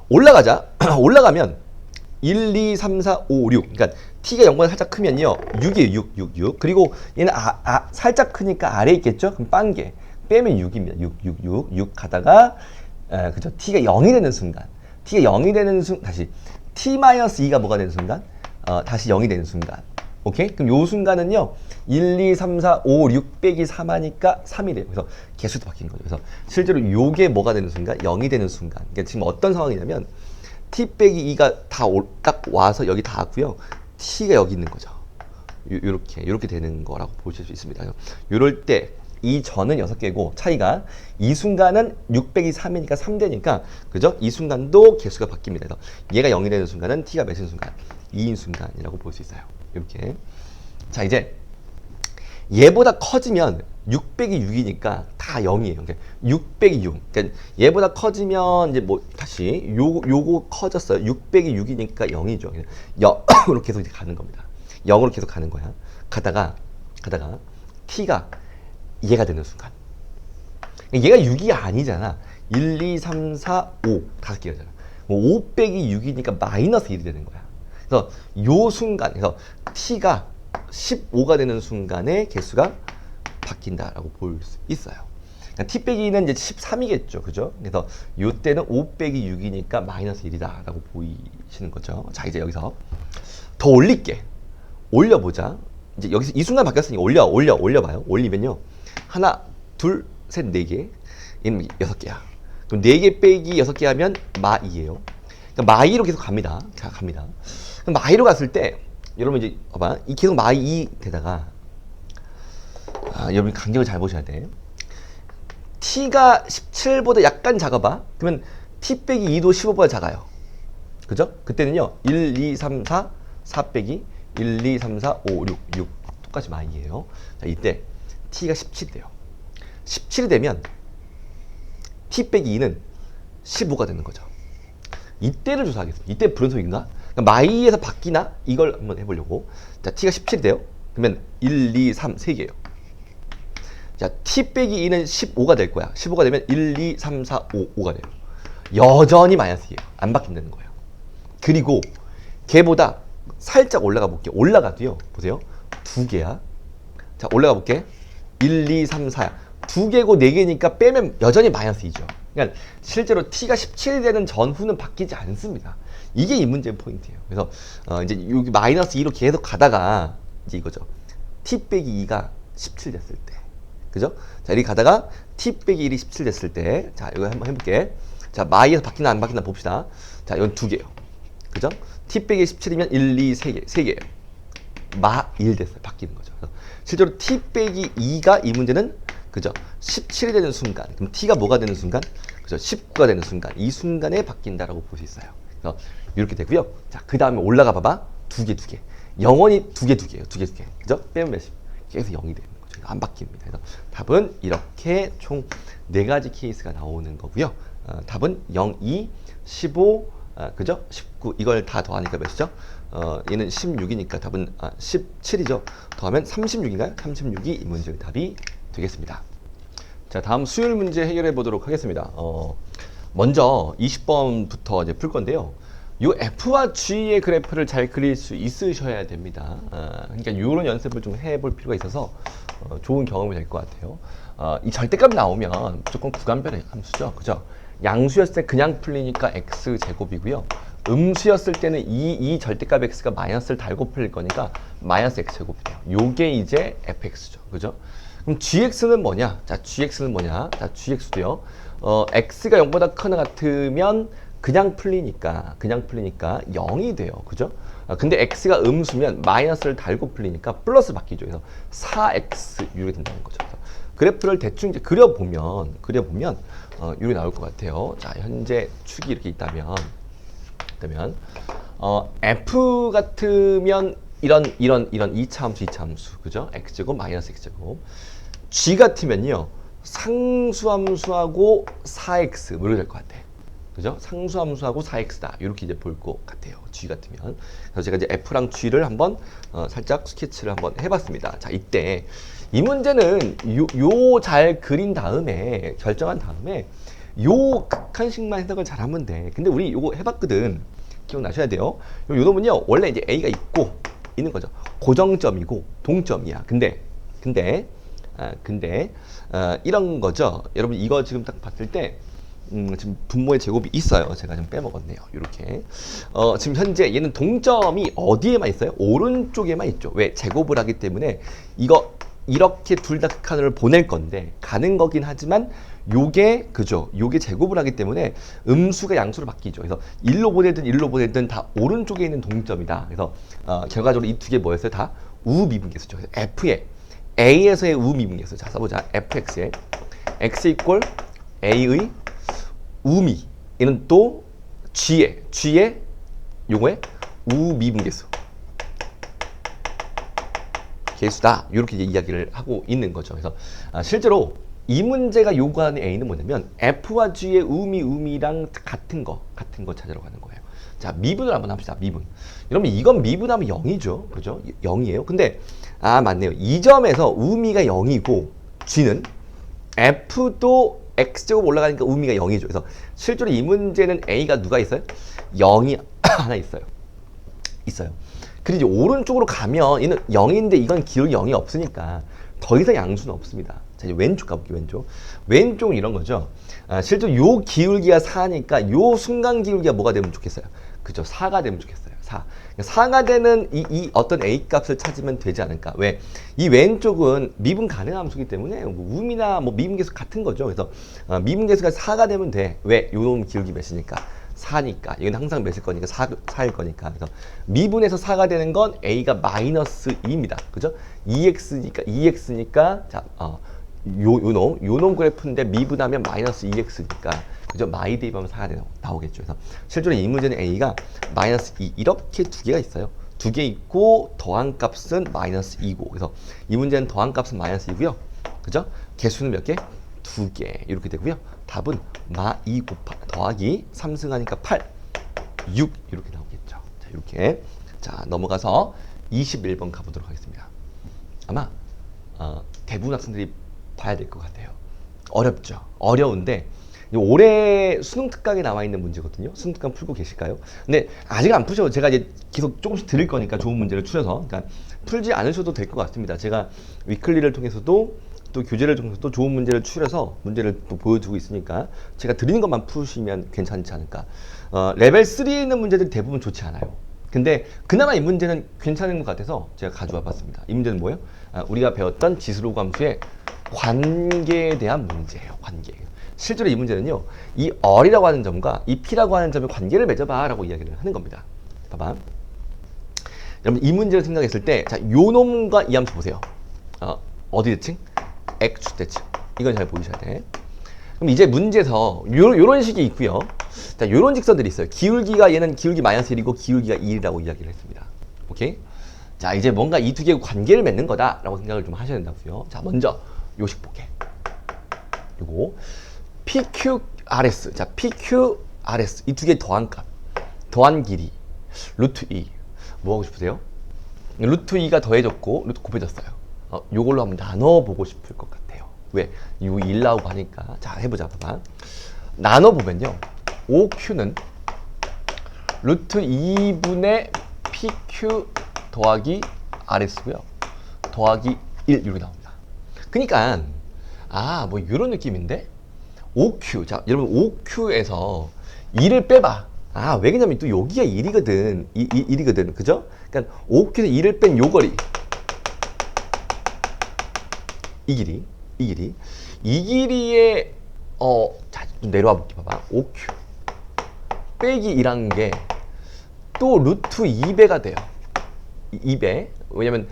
올라가면 1, 2, 3, 4, 5, 6. 그러니까 t가 0보다 살짝 크면요. 6이에요. 6. 그리고 얘는 살짝 크니까 아래에 있겠죠? 그럼 빵개. 빼면 6입니다. 6 가다가 그죠? t가 0이 되는 순간. 다시 t-2가 뭐가 되는 순간? 다시 0이 되는 순간. 오케이? 그럼 요 순간은요. 1, 2, 3, 4, 5, 6 빼기 3 하니까 3이 돼요. 그래서 개수도 바뀌는 거죠. 그래서 실제로 요게 뭐가 되는 순간? 0이 되는 순간. 그러니까 지금 어떤 상황이냐면 t 빼기 2가 딱 와서 여기 다 왔고요. t가 여기 있는 거죠. 요렇게 되는 거라고 보실 수 있습니다. 요럴 때 이 전은 6개고 차이가 이 순간은 6 빼기 3이니까 3되니까 그죠? 이 순간도 개수가 바뀝니다. 그래서 얘가 0이 되는 순간은 t가 몇인 순간? 2인 순간이라고 볼 수 있어요. 이렇게. 자, 이제 얘보다 커지면 6 빼기 6이니까 다 0이에요. 그러니까 6 빼기 6. 그러니까 얘보다 커지면 이제 뭐 다시 요거 커졌어요. 6 빼기 6이니까 0이죠. 0으로 계속 이제 가는 겁니다. 0으로 계속 가는 거야. 가다가 t가 얘가 되는 순간. 얘가 6이 아니잖아. 1, 2, 3, 4, 5. 5개가잖아. 5 빼기 6이니까 마이너스 1이 되는 거야. 그래서 요 순간, 그래서 t가 15가 되는 순간에 개수가 바뀐다라고 볼 수 있어요. 그러니까 t 빼기는 이제 13이겠죠. 그죠? 그래서 요 때는 5 빼기 6이니까 마이너스 1이다라고 보이시는 거죠. 자, 이제 여기서 더 올릴게. 올려보자. 이제 여기서 이 순간 바뀌었으니 올려봐요. 올리면요. 하나, 둘, 셋, 네 개. 얘는 6개야. 그럼 4개 빼기 6개 하면 마2예요. 그러니까 마2로 계속 갑니다. 그럼 마2로 갔을 때 여러분 이제 봐봐. 이 계속 마2 되다가 여러분 간격을 잘 보셔야 돼. t가 17보다 약간 작아봐. 그러면 t 빼기 2도 15보다 작아요. 그죠? 그때는요. 1, 2, 3, 4, 4 빼기 1, 2, 3, 4, 5, 6 똑같이 마2예요. 자, 이때 t가 17이 돼요. 17이 되면 t 빼기 2는 15가 되는 거죠. 이때를 조사하겠습니다. 이때 불연속인가? 그러니까 마이에서 바뀌나? 이걸 한번 해보려고. 자, t가 17이 돼요. 그러면 1, 2, 3, 3개예요. 자, t 빼기 2는 15가 될 거야. 15가 되면 1, 2, 3, 4, 5가 돼요. 여전히 마이너스예요. 안 바뀐다는 거예요. 그리고 걔보다 살짝 올라가 볼게요. 올라가도요. 보세요. 2개야. 자, 올라가 볼게. 1, 2, 3, 4야. 2개고 4개니까 빼면 여전히 마이너스 2죠. 그러니까 실제로 t가 17이 되는 전후는 바뀌지 않습니다. 이게 이 문제의 포인트예요. 그래서 이제 여기 마이너스 2로 계속 가다가 이제 이거죠. t 빼기 2가 17 됐을 때 그죠? 자, 이렇게 가다가 t 빼기 1이 17 됐을 때, 자, 이거 한번 해볼게. 자, 마이에서 바뀌나 안 바뀌나 봅시다. 자, 이건 두 개예요. 그죠? t 빼기 17이면 1, 2, 3개예요. 마 1 됐어요. 바뀌는 거죠. 실제로 t 빼기 2가 이 문제는 그죠? 17이 되는 순간, 그럼 t가 뭐가 되는 순간? 그죠? 19가 되는 순간, 이 순간에 바뀐다라고 볼 수 있어요. 그래서 이렇게 되고요. 자, 그 다음에 올라가 봐봐. 두 개. 영원히 두 개예요. 두 개. 그죠? 빼면 몇십? 계속 0이 되는 거죠. 안 바뀝니다. 그래서 답은 이렇게 총 4가지 케이스가 나오는 거고요. 답은 0, 2, 15, 그죠? 19 이걸 다 더하니까 몇이죠? 얘는 16이니까 답은 17이죠. 더하면 36인가요? 36이 이 문제의 답이 되겠습니다. 자, 다음 수열 문제 해결해 보도록 하겠습니다. 먼저 20번부터 이제 풀 건데요. 요 F와 G의 그래프를 잘 그릴 수 있으셔야 됩니다. 그러니까 이런 연습을 좀 해볼 필요가 있어서 좋은 경험이 될 것 같아요. 이 절대값 나오면 무조건 구간별의 함수죠. 그죠? 양수였을 때 그냥 풀리니까 x제곱이고요. 음수였을 때는 이 절대값 x가 마이너스를 달고 풀릴 거니까 마이너스 x제곱이에요. 요게 이제 fx죠. 그죠? 그럼 gx는 뭐냐? 자, gx는 뭐냐? 자, gx도요. x가 0보다 크거나 같으면 그냥 풀리니까 0이 돼요. 그죠? 근데 x가 음수면 마이너스를 달고 풀리니까 플러스 바뀌죠. 그래서 4x 이렇게 된다는 거죠. 그래서 그래프를 대충 이제 그려보면 이렇게 나올 것 같아요. 자, 현재 축이 이렇게 있다면 f 같으면 이런 2차 함수, 그죠? x제곱 마이너스 x제곱. g 같으면요, 상수함수하고 4x 뭐 이렇게 될 것 같아. 그죠? 상수함수하고 4x다. 이렇게 이제 볼 것 같아요. g 같으면. 그래서 제가 이제 f랑 g를 한번 살짝 스케치를 한번 해봤습니다. 자, 이때 이 문제는 요 잘 그린 다음에 결정한 다음에 요 극한식만 해석을 잘하면 돼. 근데 우리 요거 해봤거든. 기억나셔야 돼요. 요 놈은요, 원래 이제 a가 있는 거죠. 고정점이고 동점이야. 근데 이런 거죠. 여러분 이거 지금 딱 봤을 때 지금 분모의 제곱이 있어요. 제가 좀 빼먹었네요. 이렇게 지금 현재 얘는 동점이 어디에만 있어요? 오른쪽에만 있죠. 왜? 제곱을 하기 때문에 이거 이렇게 둘 다 극한을 보낼 건데 가는 거긴 하지만 요게 그죠? 요게 제곱을 하기 때문에 음수가 양수로 바뀌죠. 그래서 1로 보내든 다 오른쪽에 있는 동점이다. 그래서 결과적으로 이 두 개 뭐였어요? 다 우미분계수죠. 그래서 F의 A에서의 우미분계수. 자, 써보자. fx의 x 이꼴 A의 우미. 얘는 또 G의 요거의 우미분계수. 계수다. 이렇게 이제 이야기를 하고 있는 거죠. 그래서 실제로 이 문제가 요구하는 A는 뭐냐면 F와 G의 우미랑 같은 거 찾으러 가는 거예요. 자, 미분을 한번 합시다. 미분. 여러분 이건 미분하면 0이죠. 그죠? 0이에요. 근데 맞네요. 이 점에서 우미가 0이고 G는 F도 X제곱 올라가니까 우미가 0이죠. 그래서 실제로 이 문제는 A가 누가 있어요? 0이 하나 있어요. 그리고 이제 오른쪽으로 가면 얘는 0인데 이건 기울기 0이 없으니까 더 이상 양수는 없습니다. 자, 이제 왼쪽 가볼게요. 왼쪽은 이런 거죠. 실제로 요 기울기가 4니까 요 순간 기울기가 뭐가 되면 좋겠어요? 그죠? 4가 되면 좋겠어요. 4. 4가 되는 이 어떤 A 값을 찾으면 되지 않을까? 왜? 이 왼쪽은 미분 가능 함수기 때문에 우미나 뭐 미분계수 같은 거죠. 그래서 미분계수가 4가 되면 돼. 왜? 요 기울기 몇이니까? 4니까. 이건 항상 몇일 거니까? 4일 거니까. 그래서 미분에서 4가 되는 건 A가 마이너스 2입니다. 그죠? 2x니까 자, 요놈 그래프인데 미분하면 마이너스 2x니까. 그죠? 마이 대입하면 4가 나오겠죠. 그래서 실제로 이 문제는 A가 마이너스 2 이렇게 두 개가 있어요. 두 개 있고 더한 값은 마이너스 2고. 그래서 이 문제는 더한 값은 마이너스 2고요. 그죠? 개수는 몇 개? 2개. 이렇게 되고요. 답은 마 2 더하기 3승하니까 8, 6 이렇게 나오겠죠. 자, 이렇게. 자, 넘어가서 21번 가보도록 하겠습니다. 아마 대부분 학생들이 봐야 될 것 같아요. 어렵죠. 어려운데 올해 수능 특강에 나와 있는 문제거든요. 수능 특강 풀고 계실까요? 근데 아직 안 푸셔도 제가 이제 계속 조금씩 드릴 거니까 좋은 문제를 추려서 그러니까 풀지 않으셔도 될 것 같습니다. 제가 위클리를 통해서도 또 교재를 통해서도 좋은 문제를 추려서 문제를 또 보여주고 있으니까 제가 드리는 것만 푸시면 괜찮지 않을까. 레벨 3에 있는 문제들이 대부분 좋지 않아요. 근데 그나마 이 문제는 괜찮은 것 같아서 제가 가져와 봤습니다. 이 문제는 뭐예요? 우리가 배웠던 지수로 함수의 관계에 대한 문제예요. 관계. 실제로 이 문제는요. 이 얼이라고 하는 점과 이 p라고 하는 점의 관계를 맺어봐 라고 이야기를 하는 겁니다. 봐봐. 여러분 이 문제를 생각했을 때 자, 요 놈과 이 함수 보세요. 어디 대칭? x축 대칭. 이건 잘 보이셔야 돼. 그럼 이제 문제에서 요런 식이 있고요. 자, 요런 직선들이 있어요. 기울기가 얘는 기울기 마이너스 1이고 기울기가 2라고 이야기를 했습니다. 오케이? 자, 이제 뭔가 이 두 개의 관계를 맺는 거다라고 생각을 좀 하셔야 된다고요. 자, 먼저 요식 볼게. 요거 PQRS. 자, PQRS 이 두 개 더한 값. 더한 길이 루트 2. 뭐 하고 싶으세요? 루트 2가 더해졌고 루트 곱해졌어요. 요걸로 한번 나눠보고 싶을 것 같아요. 왜? 요 1 나오고 하니까. 자, 해보자. 봐봐. 나눠보면요. OQ는 루트 2분의 PQ 더하기 RS고요. 더하기 1 이렇게 나옵니다. 그러니까 뭐 이런 느낌인데 OQ. 자, 여러분 OQ에서 2를 빼봐. 왜 그러냐면 또 여기가 1이거든. 1이거든. 그죠? 그러니까 OQ에서 2를 뺀 요 거리. 이 길이에 자, 좀 내려와 볼게. 봐봐. OQ 빼기 2라는 게 또 루트 2배가 돼요. 2배. 왜냐면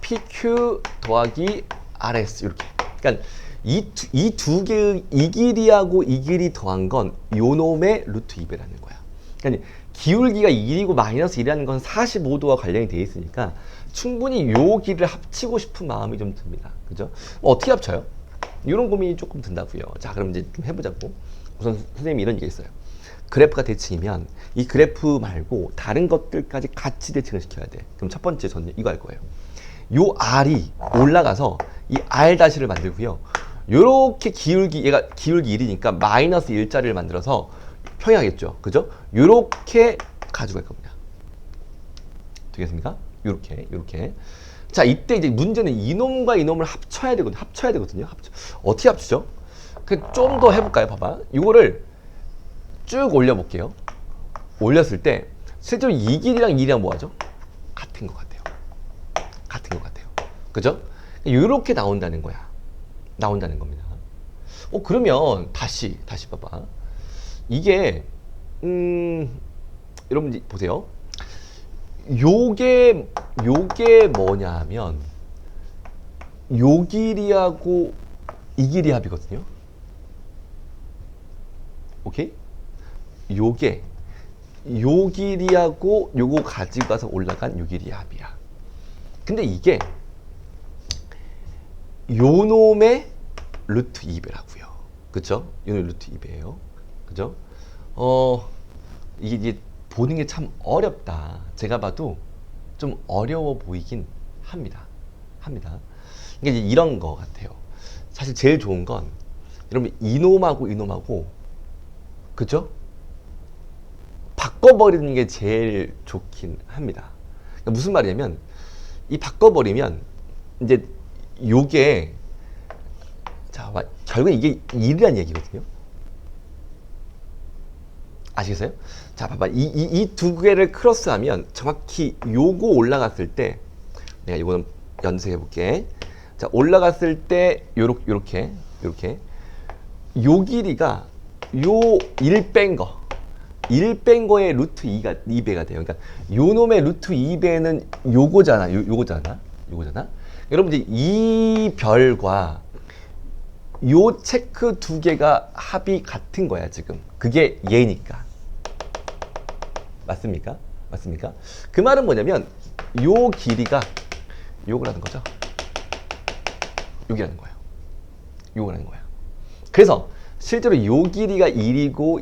PQ 더하기 RS 이렇게. 그러니까 이 두 개의 이 길이하고 이 길이 더한 건 요 놈의 루트 2배라는 거야. 그러니까 기울기가 1이고 마이너스 1이라는 건 45도와 관련이 되어 있으니까 충분히 요 길이를 합치고 싶은 마음이 좀 듭니다. 그죠? 어떻게 합쳐요? 이런 고민이 조금 든다고요. 자, 그럼 이제 좀 해보자고. 우선 선생님이 이런 얘기 했어요. 그래프가 대칭이면 이 그래프 말고 다른 것들까지 같이 대칭을 시켜야 돼. 그럼 첫 번째 저는 이거 할 거예요. 요 R이 올라가서 이 R 다시를 만들고요. 요렇게 얘가 기울기 1이니까 마이너스 1자리를 만들어서 평행하겠죠. 그죠? 요렇게 가져갈 겁니다. 되겠습니까? 요렇게. 자, 이때 이제 문제는 이놈과 이놈을 합쳐야 되거든요. 어떻게 합치죠? 좀 더 해볼까요? 봐봐. 이거를 쭉 올려볼게요. 올렸을 때 실제로 이 길이랑 이 길이랑 뭐하죠? 같은 것 같아요. 그죠? 이렇게 나온다는 거야. 나온다는 겁니다. 그러면 다시 봐봐. 이게 여러분 보세요. 요게 뭐냐면 요 길이하고 이 길이 합이거든요. 오케이? 요게 요 길이하고 요거 가지고 가서 올라간 요 길이의 합이야. 근데 이게 요 놈의 루트 2배라고요. 그쵸? 요 놈의 루트 2배예요. 그죠? 이게 보는 게 참 어렵다. 제가 봐도 좀 어려워 보이긴 합니다. 이게 이제 이런 거 같아요. 사실 제일 좋은 건 여러분 이놈하고 그죠? 바꿔버리는 게 제일 좋긴 합니다. 그러니까 무슨 말이냐면 이 바꿔버리면 이제 요게 자 결국엔 이게 1이라는 얘기거든요. 아시겠어요? 자, 봐봐. 이 두 개를 크로스하면 정확히 요거 올라갔을 때 내가 이거는 연습해 볼게. 자, 올라갔을 때 요렇게 요 길이가 요 1 뺀 거의 루트 2배가 돼요. 그러니까 요 놈의 루트 2배는 요거잖아. 여러분 이제 이 별과 요 체크 두 개가 합이 같은 거야, 지금. 그게 얘니까. 맞습니까? 그 말은 뭐냐면 요 길이가 요거라는 거죠. 요거라는 거야. 그래서 실제로 요 길이가 1이고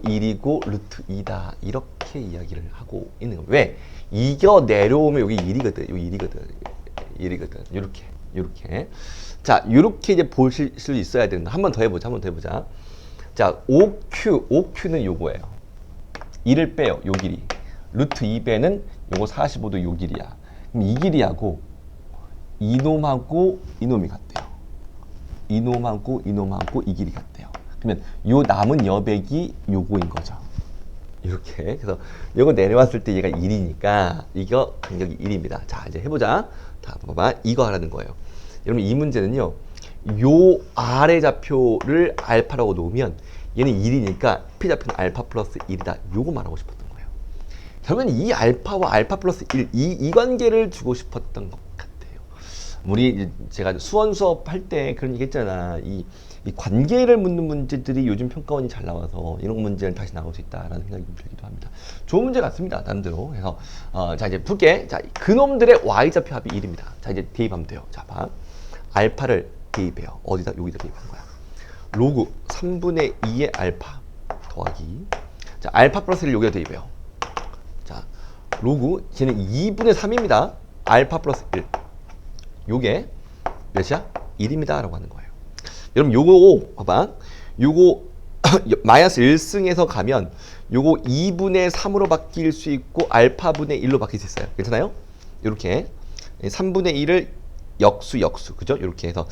루트 2다. 이렇게 이야기를 하고 있는 거예요. 왜? 이겨 내려오면 여기 1이거든. 요렇게. 자, 요렇게 이제 보실 수 있어야 된다. 한 번 더 해보자. 자, OQ는 요거예요. 2를 빼요. 요 길이. 루트 2배는 요거 45도 요 길이야. 그럼 이 길이하고 이놈하고 이놈이 같대요. 이놈하고 이 길이 같대요. 그러면 요 남은 여백이 요거인 거죠. 이렇게. 그래서 요거 내려왔을 때 얘가 1이니까 이거 간격이 1입니다. 자, 이제 해보자. 자, 봐봐. 이거 하라는 거예요. 여러분 이 문제는요. 요 아래 좌표를 알파라고 놓으면 얘는 1이니까 P 좌표는 알파 플러스 1이다. 요거 말하고 싶었던 거예요. 결국엔 이 알파와 알파 플러스 1, 이 관계를 주고 싶었던 것 같아요. 우리 제가 수원 수업 할 때 그런 얘기 했잖아. 이 관계를 묻는 문제들이 요즘 평가원이 잘 나와서 이런 문제는 다시 나올 수 있다라는 생각이 들기도 합니다. 좋은 문제 같습니다. 나름대로. 그래서 자 이제 풀게. 자 그놈들의 y좌표 합이 1입니다. 자 이제 대입하면 돼요. 자 봐. 알파를 대입해요. 어디다? 여기다 대입하는 거야. 로그 3분의 2의 알파 더하기. 자 알파 플러스 1을 여기다 대입해요. 자 로그 얘는 2분의 3입니다. 알파 플러스 1. 요게 몇이야? 1입니다. 라고 하는 거예요. 여러분 요거 봐봐. 요거 마이너스 1승에서 가면 요거 2분의 3으로 바뀔 수 있고 알파분의 1로 바뀔 수 있어요. 괜찮아요? 이렇게 3분의 1을 역수 그죠? 이렇게 해서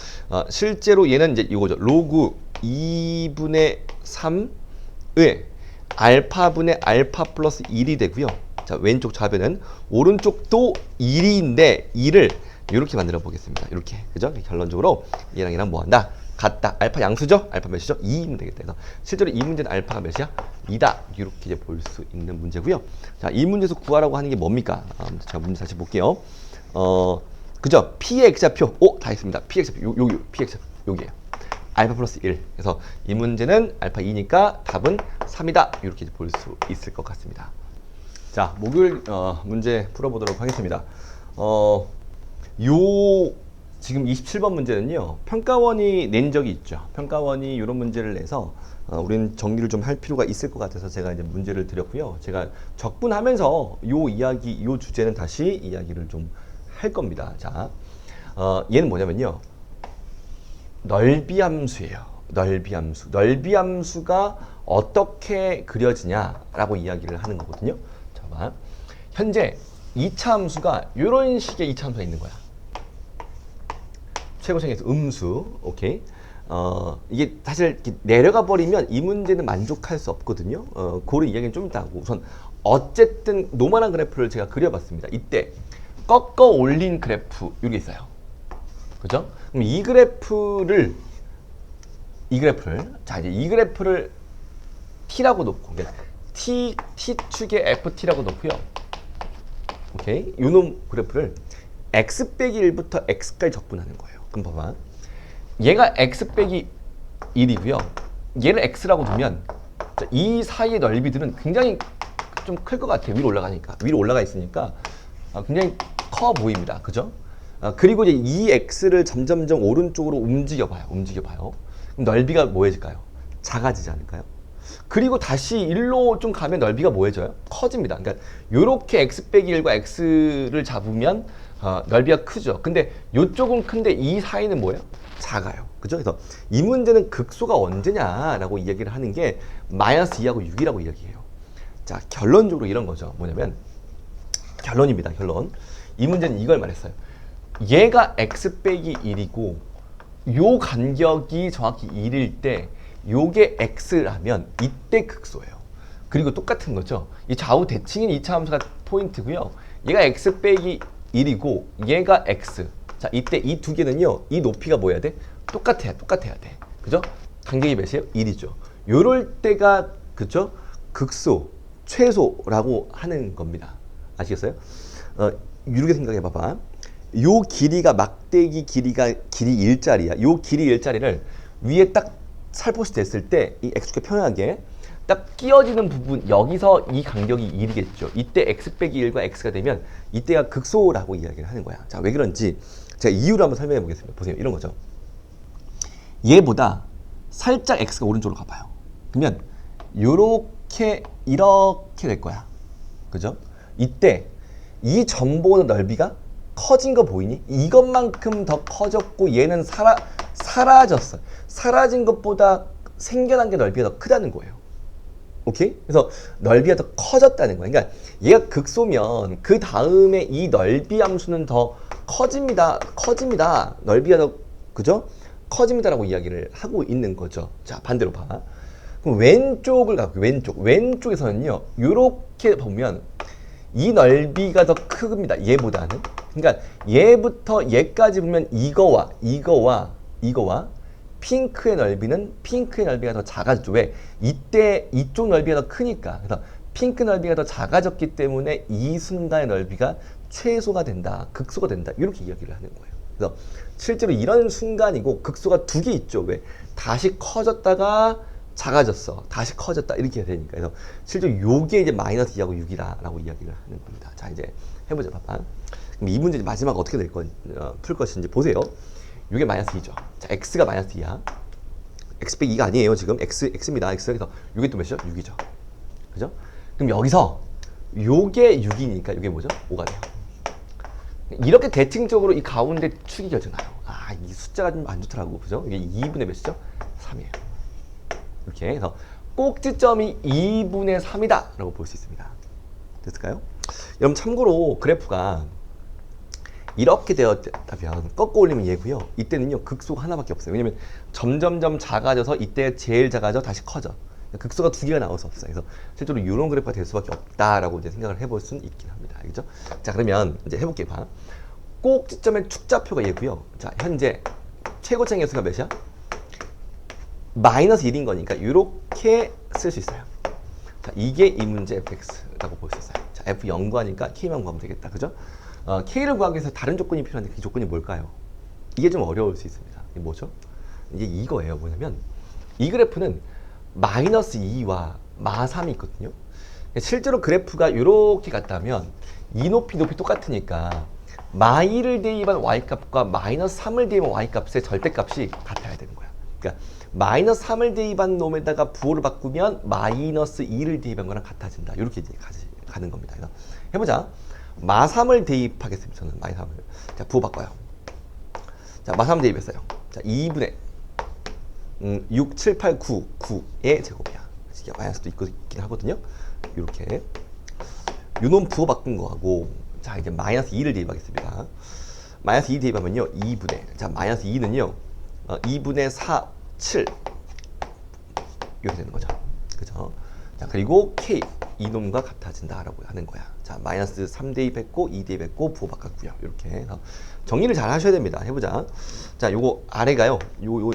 실제로 얘는 이제 이거죠. 로그 2분의 3의 알파분의 알파 플러스 1이 되고요. 자 왼쪽 좌변은 오른쪽도 1인데 2를 이렇게 만들어 보겠습니다. 이렇게 그죠? 결론적으로 얘랑 얘랑 뭐한다? 같다. 알파 양수죠? 알파 몇이죠? 2이면 되겠다. 그래서 실제로 이 문제는 알파가 몇이야? 2다. 이렇게 이제 볼 수 있는 문제고요. 자, 이 문제에서 구하라고 하는 게 뭡니까? 제가 문제 다시 볼게요. 그죠? P의 X좌표. 다 했습니다. P의 X좌표. P의 X좌표. 여기에요. 알파 플러스 1. 그래서 이 문제는 알파 2니까 답은 3이다. 이렇게 볼 수 있을 것 같습니다. 자, 목요일 문제 풀어보도록 하겠습니다. 지금 27번 문제는요. 평가원이 낸 적이 있죠. 평가원이 이런 문제를 내서 우리는 정리를 좀 할 필요가 있을 것 같아서 제가 이제 문제를 드렸고요. 제가 적분하면서 요 주제는 다시 이야기를 좀 할 겁니다. 자, 얘는 뭐냐면요. 넓이 함수예요. 넓이 함수. 넓이 함수가 어떻게 그려지냐라고 이야기를 하는 거거든요. 자, 봐. 현재 2차 함수가 이런 식의 2차 함수가 있는 거야. 최고층에서 음수, 오케이. 이게 사실 이렇게 내려가 버리면 이 문제는 만족할 수 없거든요. 그런 이야기는 좀 이따 하고 우선 어쨌든 노멀한 그래프를 제가 그려봤습니다. 이때 꺾어 올린 그래프 이게 있어요. 그죠? 그럼 이 그래프를 자 이제 이 그래프를 t라고 놓고 그러니까 t축의 ft라고 놓고요. 오케이. 요놈 그래프를 x 빼기 1부터 x까지 적분하는 거예요. 그럼 봐봐. 얘가 x 빼기 1이고요. 얘를 x라고 두면 이 사이의 넓이들은 굉장히 좀 클 것 같아요. 위로 올라가니까. 위로 올라가 있으니까 굉장히 커 보입니다. 그죠? 그리고 이제 이 x를 점점점 오른쪽으로 움직여봐요. 그럼 넓이가 뭐해질까요? 작아지지 않을까요? 그리고 다시 1로 좀 가면 넓이가 뭐해져요? 커집니다. 그러니까 요렇게 x 빼기 1과 x를 잡으면 넓이가 크죠. 근데 요쪽은 큰데 이 사이는 뭐예요? 작아요. 그죠? 그래서 이 문제는 극소가 언제냐라고 이야기를 하는 게 마이너스 2하고 6이라고 이야기해요. 자, 결론적으로 이런 거죠. 뭐냐면 결론입니다. 결론. 이 문제는 이걸 말했어요. 얘가 x 빼기 1이고 요 간격이 정확히 1일 때 요게 x라면 이때 극소예요. 그리고 똑같은 거죠. 이 좌우 대칭인 2차 함수가 포인트고요. 얘가 x 빼기 1이고 얘가 x. 자, 이때 이 두 개는요. 이 높이가 뭐 해야 돼? 똑같아야 돼. 그죠? 간격이 몇이에요? 1이죠. 요럴 때가 그죠? 극소, 최소라고 하는 겁니다. 아시겠어요? 이렇게 생각해 봐봐. 요 길이가 막대기 길이 1짜리야. 요 길이 1짜리를 위에 딱 살포시 됐을 때 이 x축에 평행하게 딱 끼어지는 부분 여기서 이 간격이 1이겠죠. 이때 x 빼기 1과 x가 되면 이때가 극소라고 이야기를 하는 거야. 자, 왜 그런지 제가 이유를 한번 설명해 보겠습니다. 보세요. 이런 거죠. 얘보다 살짝 x가 오른쪽으로 가봐요. 그러면 이렇게 될 거야. 그죠? 이때 이 전보의 넓이가 커진 거 보이니? 이것만큼 더 커졌고 얘는 사라졌어. 사라진 것보다 생겨난 게 넓이가 더 크다는 거예요. 오케이? 그래서 넓이가 더 커졌다는 거야. 그러니까 얘가 극소면 그 다음에 이 넓이 함수는 더 커집니다. 넓이가 더 그죠? 커집니다라고 이야기를 하고 있는 거죠. 자, 반대로 봐. 그럼 왼쪽을 갖고 왼쪽에서는요. 이렇게 보면 이 넓이가 더 큽니다. 얘보다는. 그러니까 얘부터 얘까지 보면 이거와 이거와 핑크의 넓이가 더 작아졌죠. 왜? 이때 이쪽 넓이가 더 크니까. 그래서 핑크 넓이가 더 작아졌기 때문에 이 순간의 넓이가 최소가 된다, 극소가 된다, 이렇게 이야기를 하는 거예요. 그래서 실제로 이런 순간이고 극소가 두 개 있죠. 왜? 다시 커졌다가 작아졌어, 다시 커졌다, 이렇게 되니까. 그래서 실제로 요게 이제 마이너스 2하고 6이다라고 이야기를 하는 겁니다. 자, 이제 해보자, 봐봐. 그럼 이 문제 마지막 어떻게 풀 것인지 보세요. 이게 마이너스 2죠. 자, x가 마이너스 2야. x 빼기 2가 아니에요. 지금 x입니다. x. 그래서 이게 또 몇이죠? 6이죠. 그죠? 그럼 여기서 요게 6이니까 이게 뭐죠? 5가 돼요. 이렇게 대칭적으로 이 가운데 축이 결정나요. 아, 이 숫자가 좀 안 좋더라고. 그죠? 이게 2분의 몇이죠? 3이에요. 이렇게 해서 꼭지점이 2분의 3이다 라고 볼 수 있습니다. 됐을까요? 여러분 참고로 그래프가 이렇게 되었다면 꺾어 올리면 얘고요. 이때는요 극소가 하나밖에 없어요. 왜냐면 점점점 작아져서 이때 제일 작아져 다시 커져. 극소가 두 개가 나올 수 없어요. 그래서 실제로 이런 그래프가 될 수밖에 없다라고 이제 생각을 해볼 수는 있긴 합니다. 알겠죠? 자, 그러면 이제 해볼게요. 봐. 꼭지점의 축좌표가 얘고요. 자, 현재 최고차의 수가 몇이야? 마이너스 1인 거니까 이렇게 쓸 수 있어요. 자, 이게 이 문제 fx라고 볼 수 있어요. 자, f 0 구하니까 k만 구하면 되겠다. 그죠? k를 구하기 위해서 다른 조건이 필요한데 그 조건이 뭘까요? 이게 좀 어려울 수 있습니다. 이게 뭐죠? 이게 이거예요. 뭐냐면 이 그래프는 마이너스 2와 마 3이 있거든요. 실제로 그래프가 이렇게 갔다면 이 높이 똑같으니까 마 2를 대입한 y값과 마이너스 3을 대입한 y값의 절대값이 같아야 되는 거야. 그러니까 마이너스 3을 대입한 놈에다가 부호를 바꾸면 마이너스 2를 대입한 거랑 같아진다. 이렇게 이제 가는 겁니다. 그래서 해보자. 마 3을 대입하겠습니다. 저는 마이 3을. 자, 부호 바꿔요. 자, 마 3 대입했어요. 자, 2분의 6, 7, 8, 9, 9의 제곱이야. 이게 마이너스도 있긴 하거든요. 이렇게. 요놈 부호 바꾼 거하고, 자, 이제 마이너스 2를 대입하겠습니다. 마이너스 2 대입하면요, 2분의. 자, 마이너스 2는요, 2분의 4, 7. 이렇게 되는 거죠. 그죠? 자, 그리고 K. 이놈과 같아진다라고 하는 거야. 자, 마이너스 3 대입했고, 2 대입했고, 부호 바꿨고요. 이렇게 해서 정리를 잘 하셔야 됩니다. 해보자. 자, 요거 아래가요. 요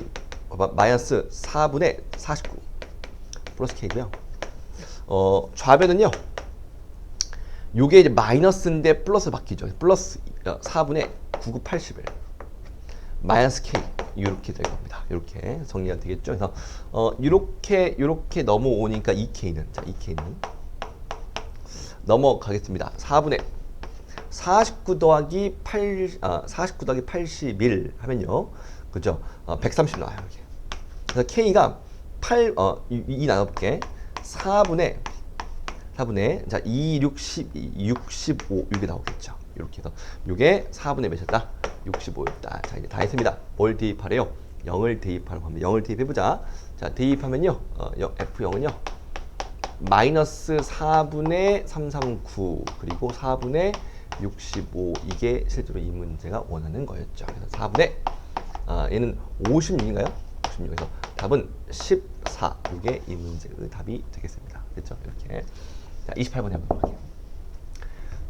마이너스 4분의 49 플러스 K고요. 좌변은요. 요게 이제 마이너스인데 플러스 바뀌죠. 플러스 4분의 99, 81 마이너스 K 이렇게 될 겁니다. 이렇게 정리가 되겠죠. 그래서 이렇게 넘어오니까 2K는 자 2K는 넘어가겠습니다. 4분의 49 더하기 81 하면요. 그죠? 130 나와요. 이렇게. 그래서 K가 2 나눠볼게. 4분의 자, 2, 65 이게 나오겠죠. 이렇게 해서 이게 4분의 몇이었다? 65였다. 자, 이제 다 했습니다. 뭘 대입하래요? 0을 대입하라고 합니다. 0을 대입해보자. 자, 대입하면요. F0은요. 마이너스 4분의 339 그리고 4분의 65 이게 실제로 이 문제가 원하는 거였죠. 그래서 4분의 얘는 56인가요? 56에서 답은 14 이게 이 문제의 답이 되겠습니다. 됐죠? 이렇게. 자, 28번 해보도록 할게요.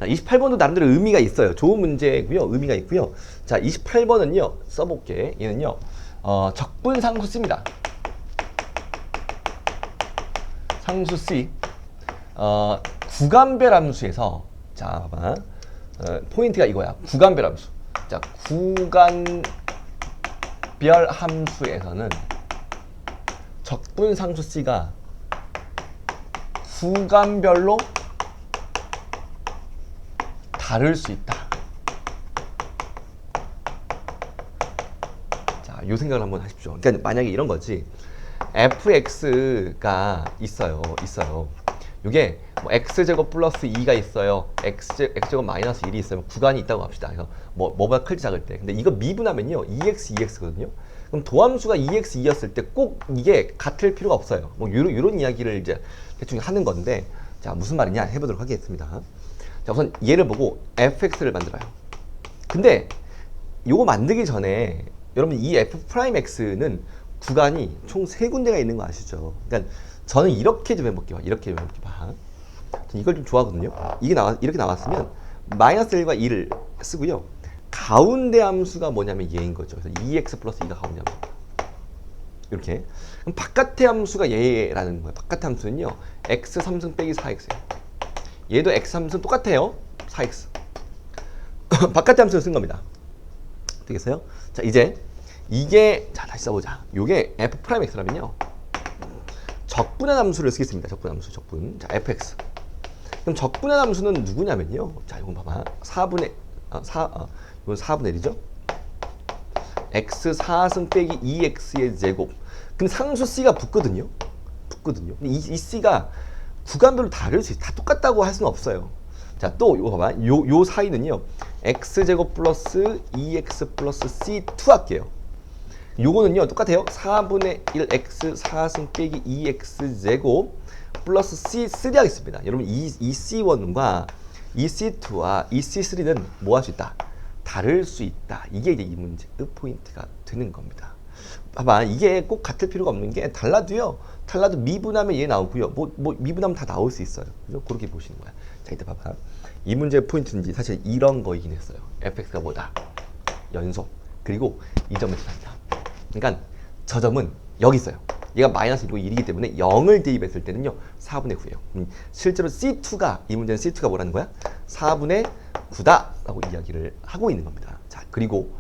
자, 28번도 나름대로 의미가 있어요. 좋은 문제고요. 의미가 있고요. 자, 28번은요. 써볼게. 얘는요. 적분상수 C입니다. 상수 C. 구간별 함수에서 자, 봐봐. 포인트가 이거야. 구간별 함수. 자, 구간별 함수에서는 적분상수 C가 구간별로 다를 수 있다. 자, 요 생각을 한번 하십시오. 그러니까 만약에 이런 거지. fx가 있어요. 이게 뭐 x제곱 플러스 2가 있어요. x제곱 마이너스 1이 있어요. 구간이 있다고 합시다. 그래서 뭐보다 클지 작을 때. 근데 이거 미분하면요. 2x, 2x거든요. 그럼 도함수가 2x, 2였을 때 꼭 이게 같을 필요가 없어요. 뭐 요런 이야기를 이제 대충 하는 건데, 자, 무슨 말이냐 해보도록 하겠습니다. 자, 우선 얘를 보고 fx를 만들어요. 근데 요거 만들기 전에 여러분 이 f'x는 구간이 총 3군데가 있는 거 아시죠? 그러니까 저는 이렇게 좀 해볼게요. 이렇게 봐. 저는 이걸 좀 좋아하거든요. 이게 이렇게 나왔으면 마이너스 1과 2를 쓰고요. 가운데 함수가 뭐냐면 얘인 거죠. 그래서 2x 플러스 2가 가운데 함수입니다. 이렇게. 그럼 바깥의 함수가 얘라는 거예요. 바깥의 함수는요. x 3승 빼기 4x예요. 얘도 x 3승 똑같아요. 4x. 바깥의 함수를 쓴 겁니다. 되겠어요? 자, 이제 이게 자, 다시 써보자. 요게 f 프라임 x라면요. 적분한 함수를 쓰겠습니다. 적분한 함수, 적분. 자, fx. 그럼 적분한 함수는 누구냐면요. 자, 이건 봐봐. 4분의 이건 4분의 1이죠. x 4승 빼기 2x의 제곱. 근데 상수 c가 붙거든요. 붙거든요. 근데 이 c가 구간별로 다를 수 있어요. 다 똑같다고 할 수는 없어요. 자, 또 이거 봐봐. 요 사이는요. x제곱 플러스 2x 플러스 c2 할게요. 요거는요. 똑같아요. 4분의 1 x 4승 빼기 2x 제곱 플러스 c3 하겠습니다. 여러분 이 c1과 이 c2와 이 c3는 뭐 할 수 있다? 다를 수 있다. 이게 이제 이 문제의 포인트가 되는 겁니다. 봐봐. 이게 꼭 같을 필요가 없는 게 달라도요. 달라도 미분하면 얘 나오고요. 뭐 미분하면 다 나올 수 있어요. 그죠? 그렇게 보시는 거야. 자, 이때 봐봐. 이 문제의 포인트는 사실 이런 거이긴 했어요. fx가 뭐다? 연속. 그리고 이 점을 지납니다. 그러니까 저 점은 여기 있어요. 얘가 마이너스 1이고 1이기 때문에 0을 대입했을 때는요. 4분의 9예요. 실제로 C2가 이 문제는 C2가 뭐라는 거야? 4분의 9다 라고 이야기를 하고 있는 겁니다. 자, 그리고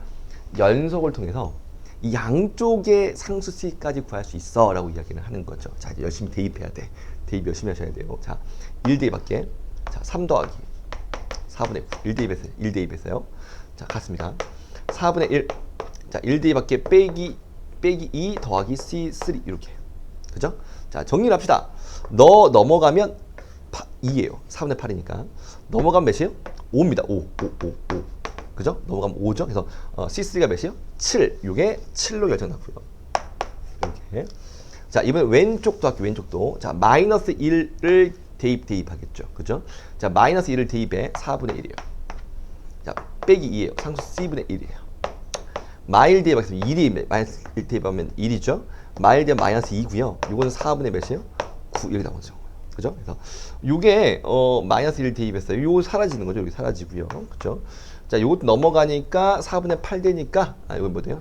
연속을 통해서 이 양쪽의 상수 C까지 구할 수 있어 라고 이야기를 하는 거죠. 자, 이제 열심히 대입해야 돼. 대입 열심히 하셔야 돼요. 자, 1 대입할게. 자, 3 더하기 4분의 9. 1 대입했어요. 자, 같습니다. 4분의 1. 자, 1 대입할게. 빼기 2 더하기 C3 이렇게. 그죠? 자, 정리를 합시다. 넘어가면 2예요. 4분의 8이니까. 넘어가면 몇이에요? 5입니다. 5. 그죠? 넘어가면 5죠. 그래서 C3가 몇이에요? 7. 요게 7로 결정났고요. 이렇게. 자, 이번에 왼쪽도 할게요. 왼쪽도. 자, 마이너스 1을 대입하겠죠. 그죠? 자, 마이너스 1을 대입해 4분의 1이에요. 자, 빼기 2예요. 상수 C분의 1이에요. 마일 대입하겠습니다. 1이 마이너스 1 대입하면 1이죠. 마일 대입 마이너스 2고요. 요거는 4분의 몇이에요? 9 이렇게 나오죠. 그죠? 그래서 요게 마이너스 1 대입했어요. 요거 사라지는 거죠. 여기 사라지고요. 그죠? 자, 요것도 넘어가니까 4분의 8 되니까 이건 뭐예요?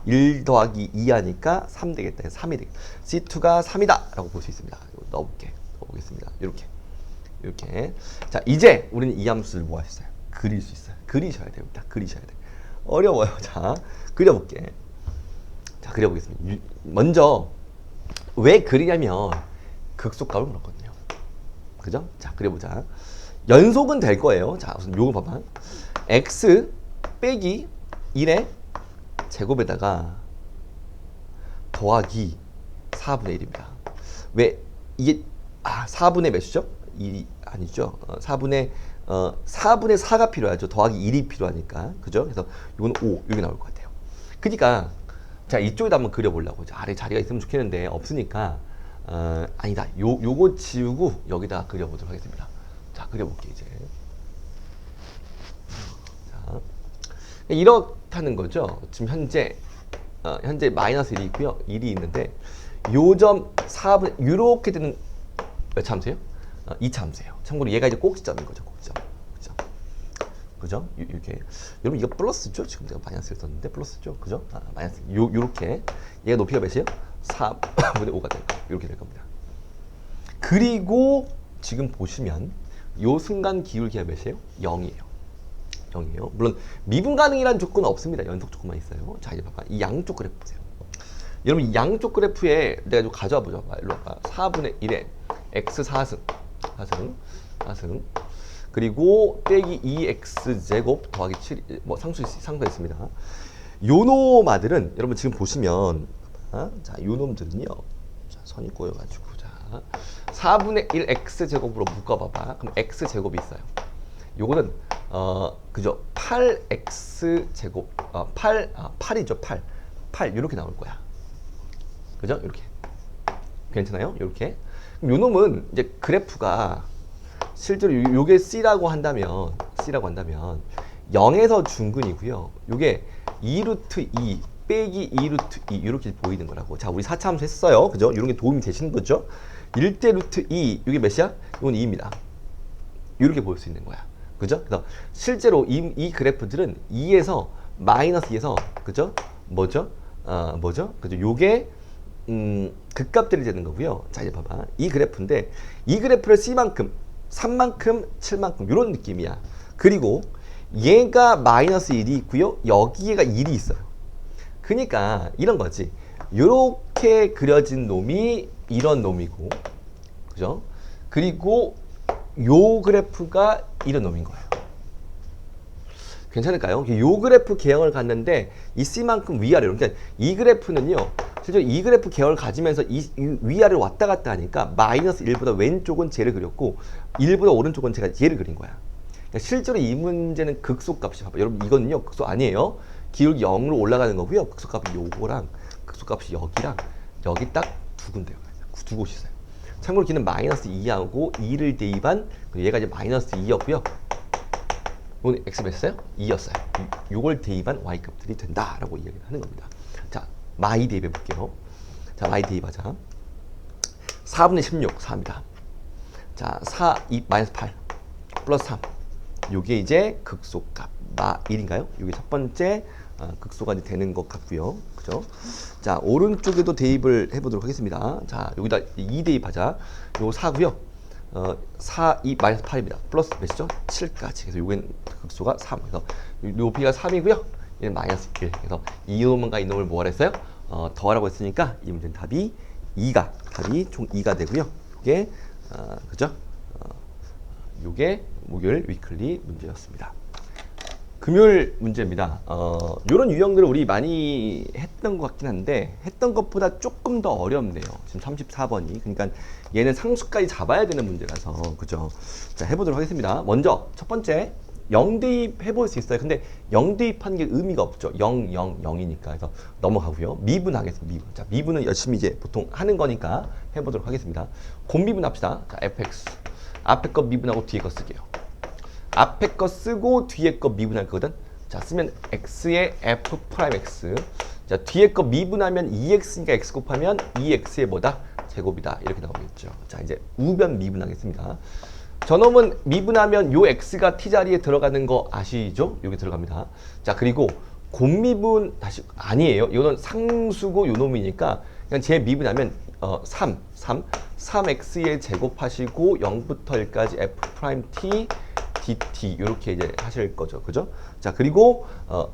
1 더하기 2 하니까 3 되겠다. 3이 되겠다. C2가 3이다 라고 볼 수 있습니다. 넣어보겠습니다. 이렇게. 자, 이제 우리는 이 함수를 뭐 할 수 있어요? 그릴 수 있어요. 그리셔야 됩니다. 그리셔야 돼요. 어려워요. 자, 그려볼게. 자, 그려보겠습니다. 먼저 왜 그리냐면 극소값을 물었거든요. 그죠? 자, 그려보자. 연속은 될 거예요. 자, 우선 요거 봐봐. x 빼기 1의 제곱에다가 더하기 4분의 1입니다. 왜 이게 4분의 몇이죠? 1이 아니죠. 4분의 4가 필요하죠. 더하기 1이 필요하니까. 그죠? 그래서 이거는 5 여기 나올 것 같아요. 그러니까 자, 이쪽에다 한번 그려보려고. 자, 아래 자리가 있으면 좋겠는데 없으니까 아니다. 요거 지우고 여기다 그려보도록 하겠습니다. 자, 그려볼게 이제. 자, 이렇다는 거죠. 지금 현재 마이너스 1이 있고요. 1이 있는데 요 점 4분 이렇게 되는 몇 참수예요? 2차 함수예요. 참고로 얘가 이제 꼭지점인 거죠. 꼭지점. 그죠? 이렇게. 여러분 이거 플러스죠? 지금 제가 마이너스를 썼는데 플러스죠? 그죠? 마이너스. 요렇게. 얘가 높이가 몇이에요? 4분의 5가 될 거예요. 이렇게 될 겁니다. 그리고 지금 보시면 요 순간 기울기가 몇이에요? 0이에요. 물론 미분 가능이라는 조건은 없습니다. 연속 조건만 있어요. 자, 이제 봐봐. 이 양쪽 그래프 보세요. 여러분 이 양쪽 그래프에 내가 좀 가져와 보자. 일로 와봐. 4분의 1에 x 4승 그리고 빼기 2x 제곱 더하기 7 뭐 상수했습니다. 요 놈아들은 여러분 지금 보시면 자, 요 놈들은요. 자, 선이 꼬여가지고 자 4분의 1 x 제곱으로 묶어봐봐. 그럼 x 제곱이 있어요. 요거는 그죠? 8x 제곱 8이죠. 8 이렇게 나올 거야. 그죠? 이렇게 괜찮아요? 이렇게. 요 놈은 이제 그래프가 실제로 요게 C라고 한다면 0에서 중근이고요. 요게 2루트 2 빼기 2루트 2 이렇게 보이는 거라고. 자, 우리 4차 함수 했어요. 그죠? 이런 게 도움이 되시는 거죠? 1대 루트 2 이게 몇이야? 이건 2입니다. 이렇게 볼 수 있는 거야. 그죠? 그래서 실제로 이 그래프들은 2에서 마이너스 2에서 그죠? 뭐죠? 뭐죠? 그죠? 요게 극값들이 되는 거고요. 자, 이제 봐봐. 이 그래프인데 이 그래프를 C만큼, 3만큼, 7만큼 이런 느낌이야. 그리고 얘가 마이너스 1이 있고요. 여기가 1이 있어요. 그러니까 이런 거지. 요렇게 그려진 놈이 이런 놈이고, 그죠? 그리고 요 그래프가 이런 놈인 거예요. 괜찮을까요? 요 그래프 개형을 갔는데 이 C만큼 위아래로. 그러니까 이 그래프는요. 실제로 이 그래프 개형을 가지면서 이 위아래로 왔다 갔다 하니까 마이너스 1보다 왼쪽은 쟤를 그렸고 1보다 오른쪽은 제가 얘를 그린 거야. 그러니까 실제로 이 문제는 극소값이 봐봐. 여러분 이거는요. 극소 아니에요. 기울기 0으로 올라가는 거고요. 극소값이 요거랑 극소값이 여기랑 여기 딱 두 군데요. 두 곳이 있어요. 참고로 걔는 마이너스 2하고 2를 대입한 얘가 이제 마이너스 2였고요. 이건 x 몇이었어요? 2였어요. 요걸 대입한 y값들이 된다라고 이야기를 하는 겁니다. 자, 마이 대입해 볼게요. 자, 마이 대입하자. 4분의 16, 4입니다. 자, 4, 2, 마이너스 8, 플러스 3. 요게 이제 극소값, 마 1인가요? 요게 첫 번째 극소가 이제 되는 것 같고요. 그죠? 자, 오른쪽에도 대입을 해보도록 하겠습니다. 자, 여기다 2 대입하자. 요 4고요. 4, 2, 마이너스 8입니다. 플러스 몇이죠? 7까지. 그래서 요게 극소가 3. 그래서 높이가 3이고요. 얘는 마이너스 1. 그래서 이놈과 이놈을 뭐하라 했어요? 더하라고 했으니까 이 문제는 답이 2가, 답이 총 2가 되고요. 요게, 그죠? 요게 목요일 위클리 문제였습니다. 금요일 문제입니다. 요런 유형들을 우리 많이 했던 것 같긴 한데 했던 것보다 조금 더 어렵네요. 지금 34번이. 그러니까 얘는 상수까지 잡아야 되는 문제라서 그죠? 자, 해보도록 하겠습니다. 먼저 첫 번째 0대입 해볼 수 있어요. 근데 0대입하는 게 의미가 없죠. 0, 0, 0이니까. 그래서 넘어가고요. 미분하겠습니다. 미분. 자, 미분은 열심히 이제 보통 하는 거니까 해보도록 하겠습니다. 곱미분 합시다. 자, fx. 앞에 거 미분하고 뒤에 거 쓸게요. 앞에 거 쓰고 뒤에 거 미분할 거거든. 자, 쓰면 x의 f 프라임 x. 자, 뒤에 거 미분하면 2x니까 x 곱하면 2x의 뭐다? 제곱이다. 이렇게 나오겠죠. 자, 이제 우변 미분하겠습니다. 저놈은 미분하면 요 x가 t자리에 들어가는 거 아시죠? 여기 들어갑니다. 자, 그리고 곱미분 다시 아니에요. 이거는 상수고 요 놈이니까 그냥 제 미분하면 3x의 제곱하시고 0부터 1까지 f 프라임 t dt 이렇게 이제 하실 거죠. 그죠? 자, 그리고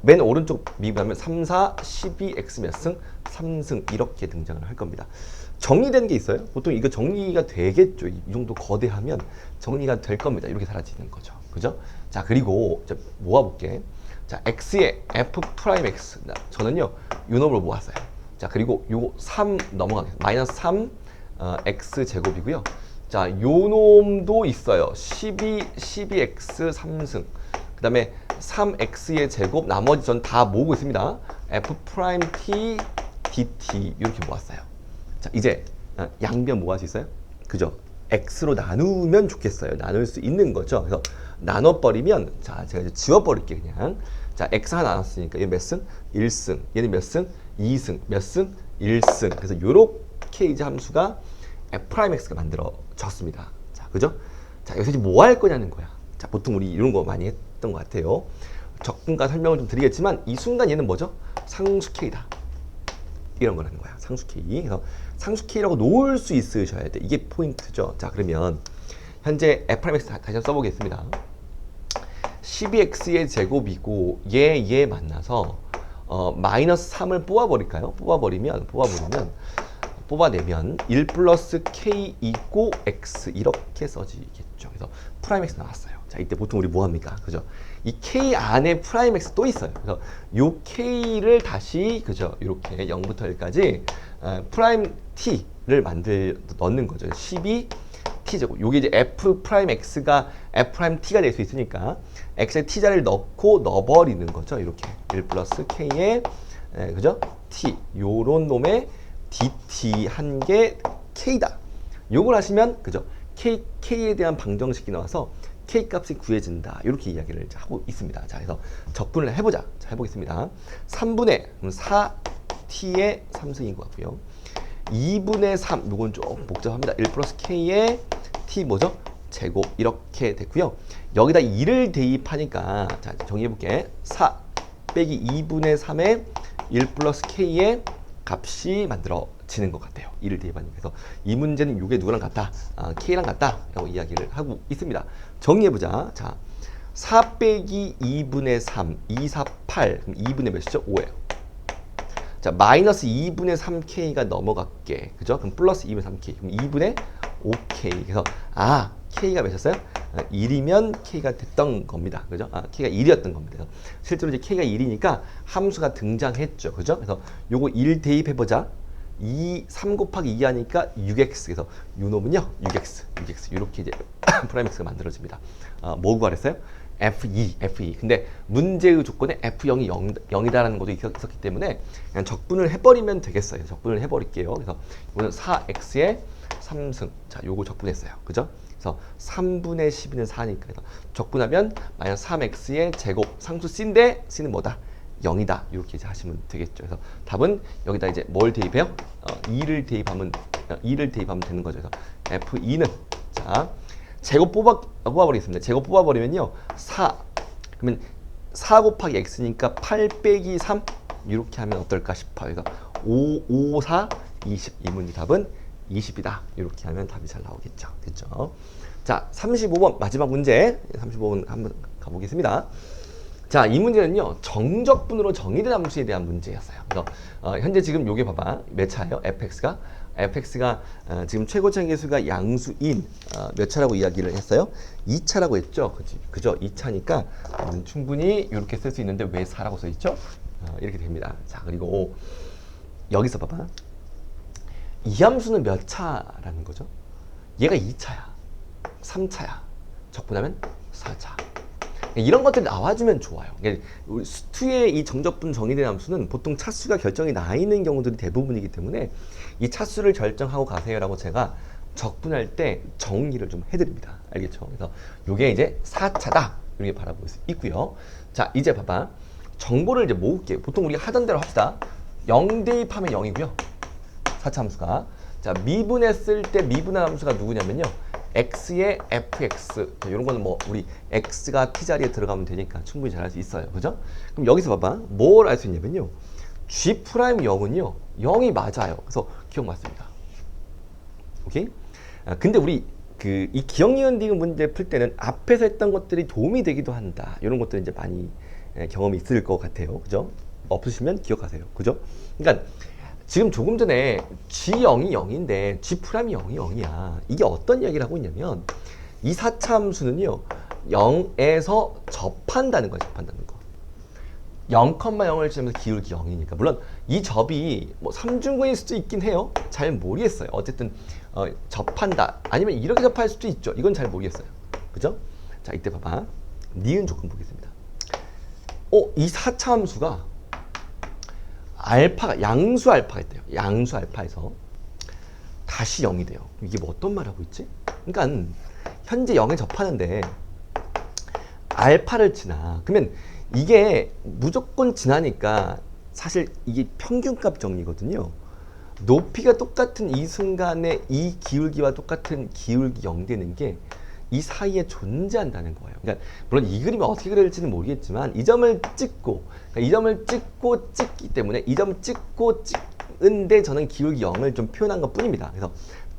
맨 오른쪽 미분하면 3, 4, 12x 몇 승? 3승 이렇게 등장을 할 겁니다. 정리된 게 있어요? 보통 이거 정리가 되겠죠. 이 정도 거대하면 정리가 될 겁니다. 이렇게 사라지는 거죠. 그죠? 자, 그리고 모아볼게. 자, x의 f 프라임 x. 저는요, 요 놈으로 모았어요. 자, 그리고 요거 3 넘어가겠습니다. 마이너스 3 x 제곱이고요. 자, 요 놈도 있어요. 12x 3승. 그 다음에 3x의 제곱, 나머지 전 다 모으고 있습니다. f 프라임 t dt 이렇게 모았어요. 자, 이제 양변 뭐 할 수 있어요? 그죠? x로 나누면 좋겠어요. 나눌 수 있는 거죠. 그래서 나눠버리면, 자, 제가 이제 지워버릴게요, 그냥. 자, x 하나 나눴으니까 얘 몇 승? 1승. 얘는 몇 승? 2승. 몇 승? 1승. 그래서 요렇게 이제 함수가 f'x가 만들어졌습니다. 자, 그죠? 자, 여기서 이제 뭐 할 거냐는 거야. 자, 보통 우리 이런 거 많이 했던 것 같아요. 적분과 설명을 좀 드리겠지만 이 순간 얘는 뭐죠? 상수 k다. 이런 거라는 거야. 상수 k. 그래서 상수 k라고 놓을 수 있으셔야 돼. 이게 포인트죠. 자, 그러면 현재 f'x 다시 한번 써보겠습니다. 12x의 제곱이고 얘 만나서 마이너스 3을 뽑아버릴까요? 뽑아내면 1 플러스 k 이고 x 이렇게 써지겠죠. 그래서 프라임 x 나왔어요. 자, 이때 보통 우리 뭐 합니까? 그죠? 이 k 안에 프라임 x 또 있어요. 그래서 요 k를 다시 그죠? 이렇게 0부터 1까지 프라임 t를 넣는 거죠. 12 t제곱. 요게 이제 f 프라임 x가 f 프라임 t가 될 수 있으니까 x의 t자리를 넣어버리는 거죠. 이렇게 1 플러스 k의 그죠? t 요런 놈의 dt 한 개 k다. 요걸 하시면 그죠? k에 대한 방정식이 나와서 k 값이 구해진다. 이렇게 이야기를 하고 있습니다. 자, 그래서 적분을 해보자. 자, 해보겠습니다. 3분의 4t의 3승인 것 같고요. 2분의 3, 요건 좀 복잡합니다. 1 플러스 k의 t 뭐죠? 제곱 이렇게 됐고요. 여기다 2를 대입하니까 자 정리해볼게. 4 빼기 2분의 3의 1 플러스 k의 값이 만들어지는 것 같아요. 2를 대입하니까. 그래서 이 문제는 이게 누구랑 같다? k랑 같다 라고 이야기를 하고 있습니다. 정리해보자. 자, 4 빼기 2분의 3 2, 4, 8 그럼 2분의 몇이죠? 5예요. 자, 마이너스 2분의 3k가 넘어갈게. 그죠? 그럼 플러스 2분의 3k. 그럼 2분의 5k. 그래서, k가 몇이었어요? 1이면 k가 됐던 겁니다. 그죠? k가 1이었던 겁니다. 그래서 실제로 이제 k가 1이니까 함수가 등장했죠. 그죠? 그래서 요거 1 대입해보자. 3 곱하기 2 하니까 6x. 그래서 요 놈은요, 6x. 이렇게 이제 프라임 x가 만들어집니다. 뭐 구하랬어요? F2. 근데 문제의 조건에 F0이 0이다라는 것도 있었기 때문에 그냥 적분을 해버리면 되겠어요. 적분을 해버릴게요. 그래서 이거는 4x의 3승. 자, 요거 적분했어요. 그죠? 그래서 3분의 12는 4니까. 그래서 적분하면 마이너스 3x의 제곱 상수 c인데 c는 뭐다? 0이다. 이렇게 이제 하시면 되겠죠. 그래서 답은 여기다 이제 뭘 대입해요? 2를 대입하면 되는 거죠. 그래서 F2는 자, 제곱 뽑아버리겠습니다. 제곱 뽑아버리면요. 4. 그러면 4 곱하기 x니까 8 빼기 3 이렇게 하면 어떨까 싶어요. 그래서 5, 4, 20. 이 문제 답은 20이다. 이렇게 하면 답이 잘 나오겠죠. 됐죠? 자, 35번 마지막 문제. 35번 한번 가보겠습니다. 자, 이 문제는요. 정적분으로 정의된 함수에 대한 문제였어요. 그래서 현재 지금 요게 봐봐. 몇 차예요? fx가 지금 최고차 계수가 양수인 몇 차라고 이야기를 했어요? 2차라고 했죠. 그죠? 2차니까 충분히 이렇게 쓸 수 있는데 왜 4라고 써 있죠? 이렇게 됩니다. 자, 그리고 여기서 봐봐. 이 함수는 몇 차라는 거죠? 얘가 2차야. 3차야. 적분하면 4차. 이런 것들이 나와주면 좋아요. 수의 이 정적분 정의된 함수는 보통 차수가 결정이 나 있는 경우들이 대부분이기 때문에 이 차수를 결정하고 가세요라고 제가 적분할 때 정리를 좀 해드립니다. 알겠죠? 그래서 이게 이제 4차다. 이렇게 바라볼 수 있고요. 자, 이제 봐봐. 정보를 이제 모을게요. 보통 우리가 하던 대로 합시다. 0 대입하면 0이고요. 4차 함수가. 자, 미분했을 때 미분한 함수가 누구냐면요. x의 fx. 이런 거는 뭐 우리 x가 t자리에 들어가면 되니까 충분히 잘 할 수 있어요. 그죠? 그럼 여기서 봐봐. 뭘 알 수 있냐면요. g'0은요. 0이 맞아요. 그래서 기억 맞습니다. 오케이? 근데 우리 이 기억 니은 디귿 문제 풀 때는 앞에서 했던 것들이 도움이 되기도 한다. 이런 것들 이제 많이 경험이 있을 것 같아요. 그죠? 없으시면 기억하세요. 그죠? 그러니까 지금 조금 전에 G0이 0인데 G'이 0이 0이야. 이게 어떤 이야기를 하고 있냐면 이 4차 함수는요. 0에서 접한다는 거야. 접한다는 거. 0,0을 지나면서 기울기 0이니까. 물론 이 접이 뭐 3중근일 수도 있긴 해요. 잘 모르겠어요. 어쨌든 접한다. 아니면 이렇게 접할 수도 있죠. 이건 잘 모르겠어요. 그죠? 자, 이때 봐봐. 니은 조건 보겠습니다. 이 4차 함수가 알파가 양수 알파가 있대요. 양수 알파에서 다시 0이 돼요. 이게 뭐 어떤 말 하고 있지? 그러니까 현재 0에 접하는데 알파를 지나. 그러면 이게 무조건 지나니까 사실 이게 평균값 정리거든요. 높이가 똑같은 이 순간에 이 기울기와 똑같은 기울기 0 되는 게 이 사이에 존재한다는 거예요. 그러니까 물론 이 그림이 어떻게 그릴지는 모르겠지만 이 점을 찍고 찍기 때문에 이 점 찍고 찍은데 저는 기울기 0을 좀 표현한 것 뿐입니다. 그래서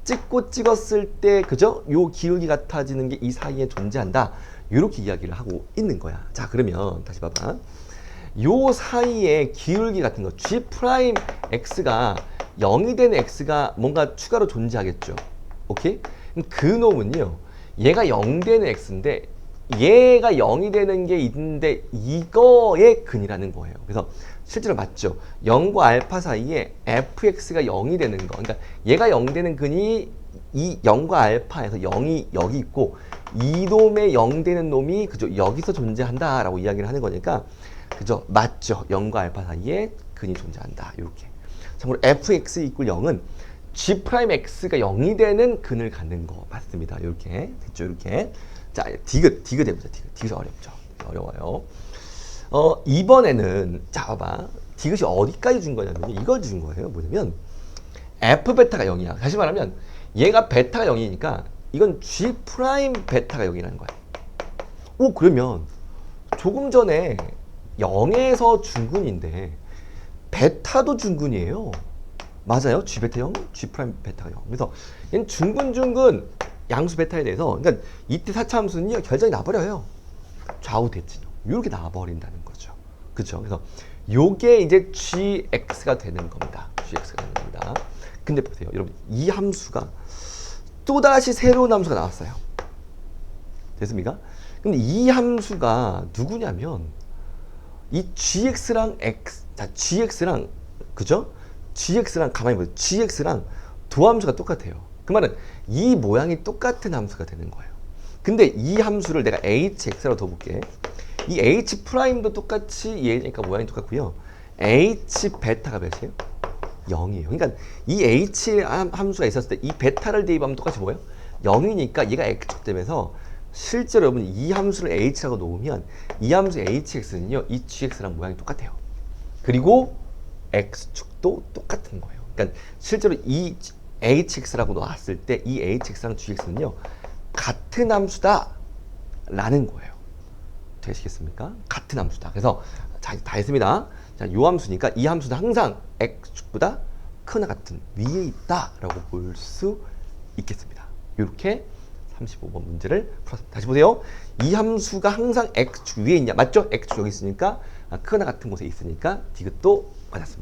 찍고 찍었을 때 그죠? 요 기울기 같아지는 게 이 사이에 존재한다. 이렇게 이야기를 하고 있는 거야. 자, 그러면 다시 봐봐. 요 사이에 기울기 같은 거 G'X가 0이 되는 X가 뭔가 추가로 존재하겠죠. 오케이? 그럼 그 놈은요. 얘가 0 되는 x인데 얘가 0이 되는 게 있는데 이거의 근이라는 거예요. 그래서 실제로 맞죠. 0과 알파 사이에 fx가 0이 되는 거. 그러니까 얘가 0 되는 근이 이 0과 알파에서 0이 여기 있고 이 놈의 0 되는 놈이 그죠 여기서 존재한다라고 이야기를 하는 거니까 그죠 맞죠. 0과 알파 사이에 근이 존재한다. 이렇게. 참고로 fx 이퀄 0은 G'X가 0이 되는 근을 갖는 거 맞습니다. 이렇게 됐죠. 이렇게. 자, 디귿 해보자. 디귿이 어렵죠. 어려워요. 이번에는 자 봐봐. 디귿이 어디까지 준 거냐면 이걸 준 거예요. 뭐냐면 F 베타가 0이야. 다시 말하면 얘가 베타가 0이니까 이건 G 프라임 베타가 0이라는 거야. 오, 그러면 조금 전에 0에서 중근인데 베타도 중근이에요. 맞아요. G 베타 0, G 프라임 베타가 0. 그래서 얘는 중근 양수 베타에 대해서, 그러니까 이때 4차 함수는요 결정이 나버려요. 좌우 대칭 이렇게 나버린다는 거죠. 그렇죠? 그래서 요게 이제 gx가 되는 겁니다. gx가 되는 겁니다. 근데 보세요, 여러분, 이 함수가 또다시 새로운 함수가 나왔어요. 됐습니까? 근데 이 함수가 누구냐면 이 gx랑 x, 자 gx랑, 그죠? gx랑 가만히 보세요. gx랑 도함수가 똑같아요. 그 말은 이 모양이 똑같은 함수가 되는 거예요. 근데 이 함수를 내가 hx라고 둬볼게. 이 h 프라임도 똑같이 얘니까 모양이 똑같고요. h 베타가 몇이에요? 0이에요. 그러니까 이 h 함수가 있었을 때 이 베타를 대입하면 똑같이 뭐예요? 0이니까 얘가 x축 되면서 실제로 여러분 이 함수를 h라고 놓으면 이 함수 hx는요 이 gx랑 모양이 똑같아요. 그리고 x축도 똑같은 거예요. 그러니까 실제로 이 hx라고 놓았을 때 이 hx랑 gx는요 같은 함수다 라는 거예요. 되시겠습니까? 같은 함수다. 그래서 자, 다 했습니다. 자, 요 함수니까 이 함수는 항상 x축보다 크거나 같은 위에 있다 라고 볼 수 있겠습니다. 이렇게 35번 문제를 풀었습니다. 다시 보세요. 이 함수가 항상 x축 위에 있냐? 맞죠? x축 여기 있으니까 크거나 같은 곳에 있으니까 디귿도 맞았습니다.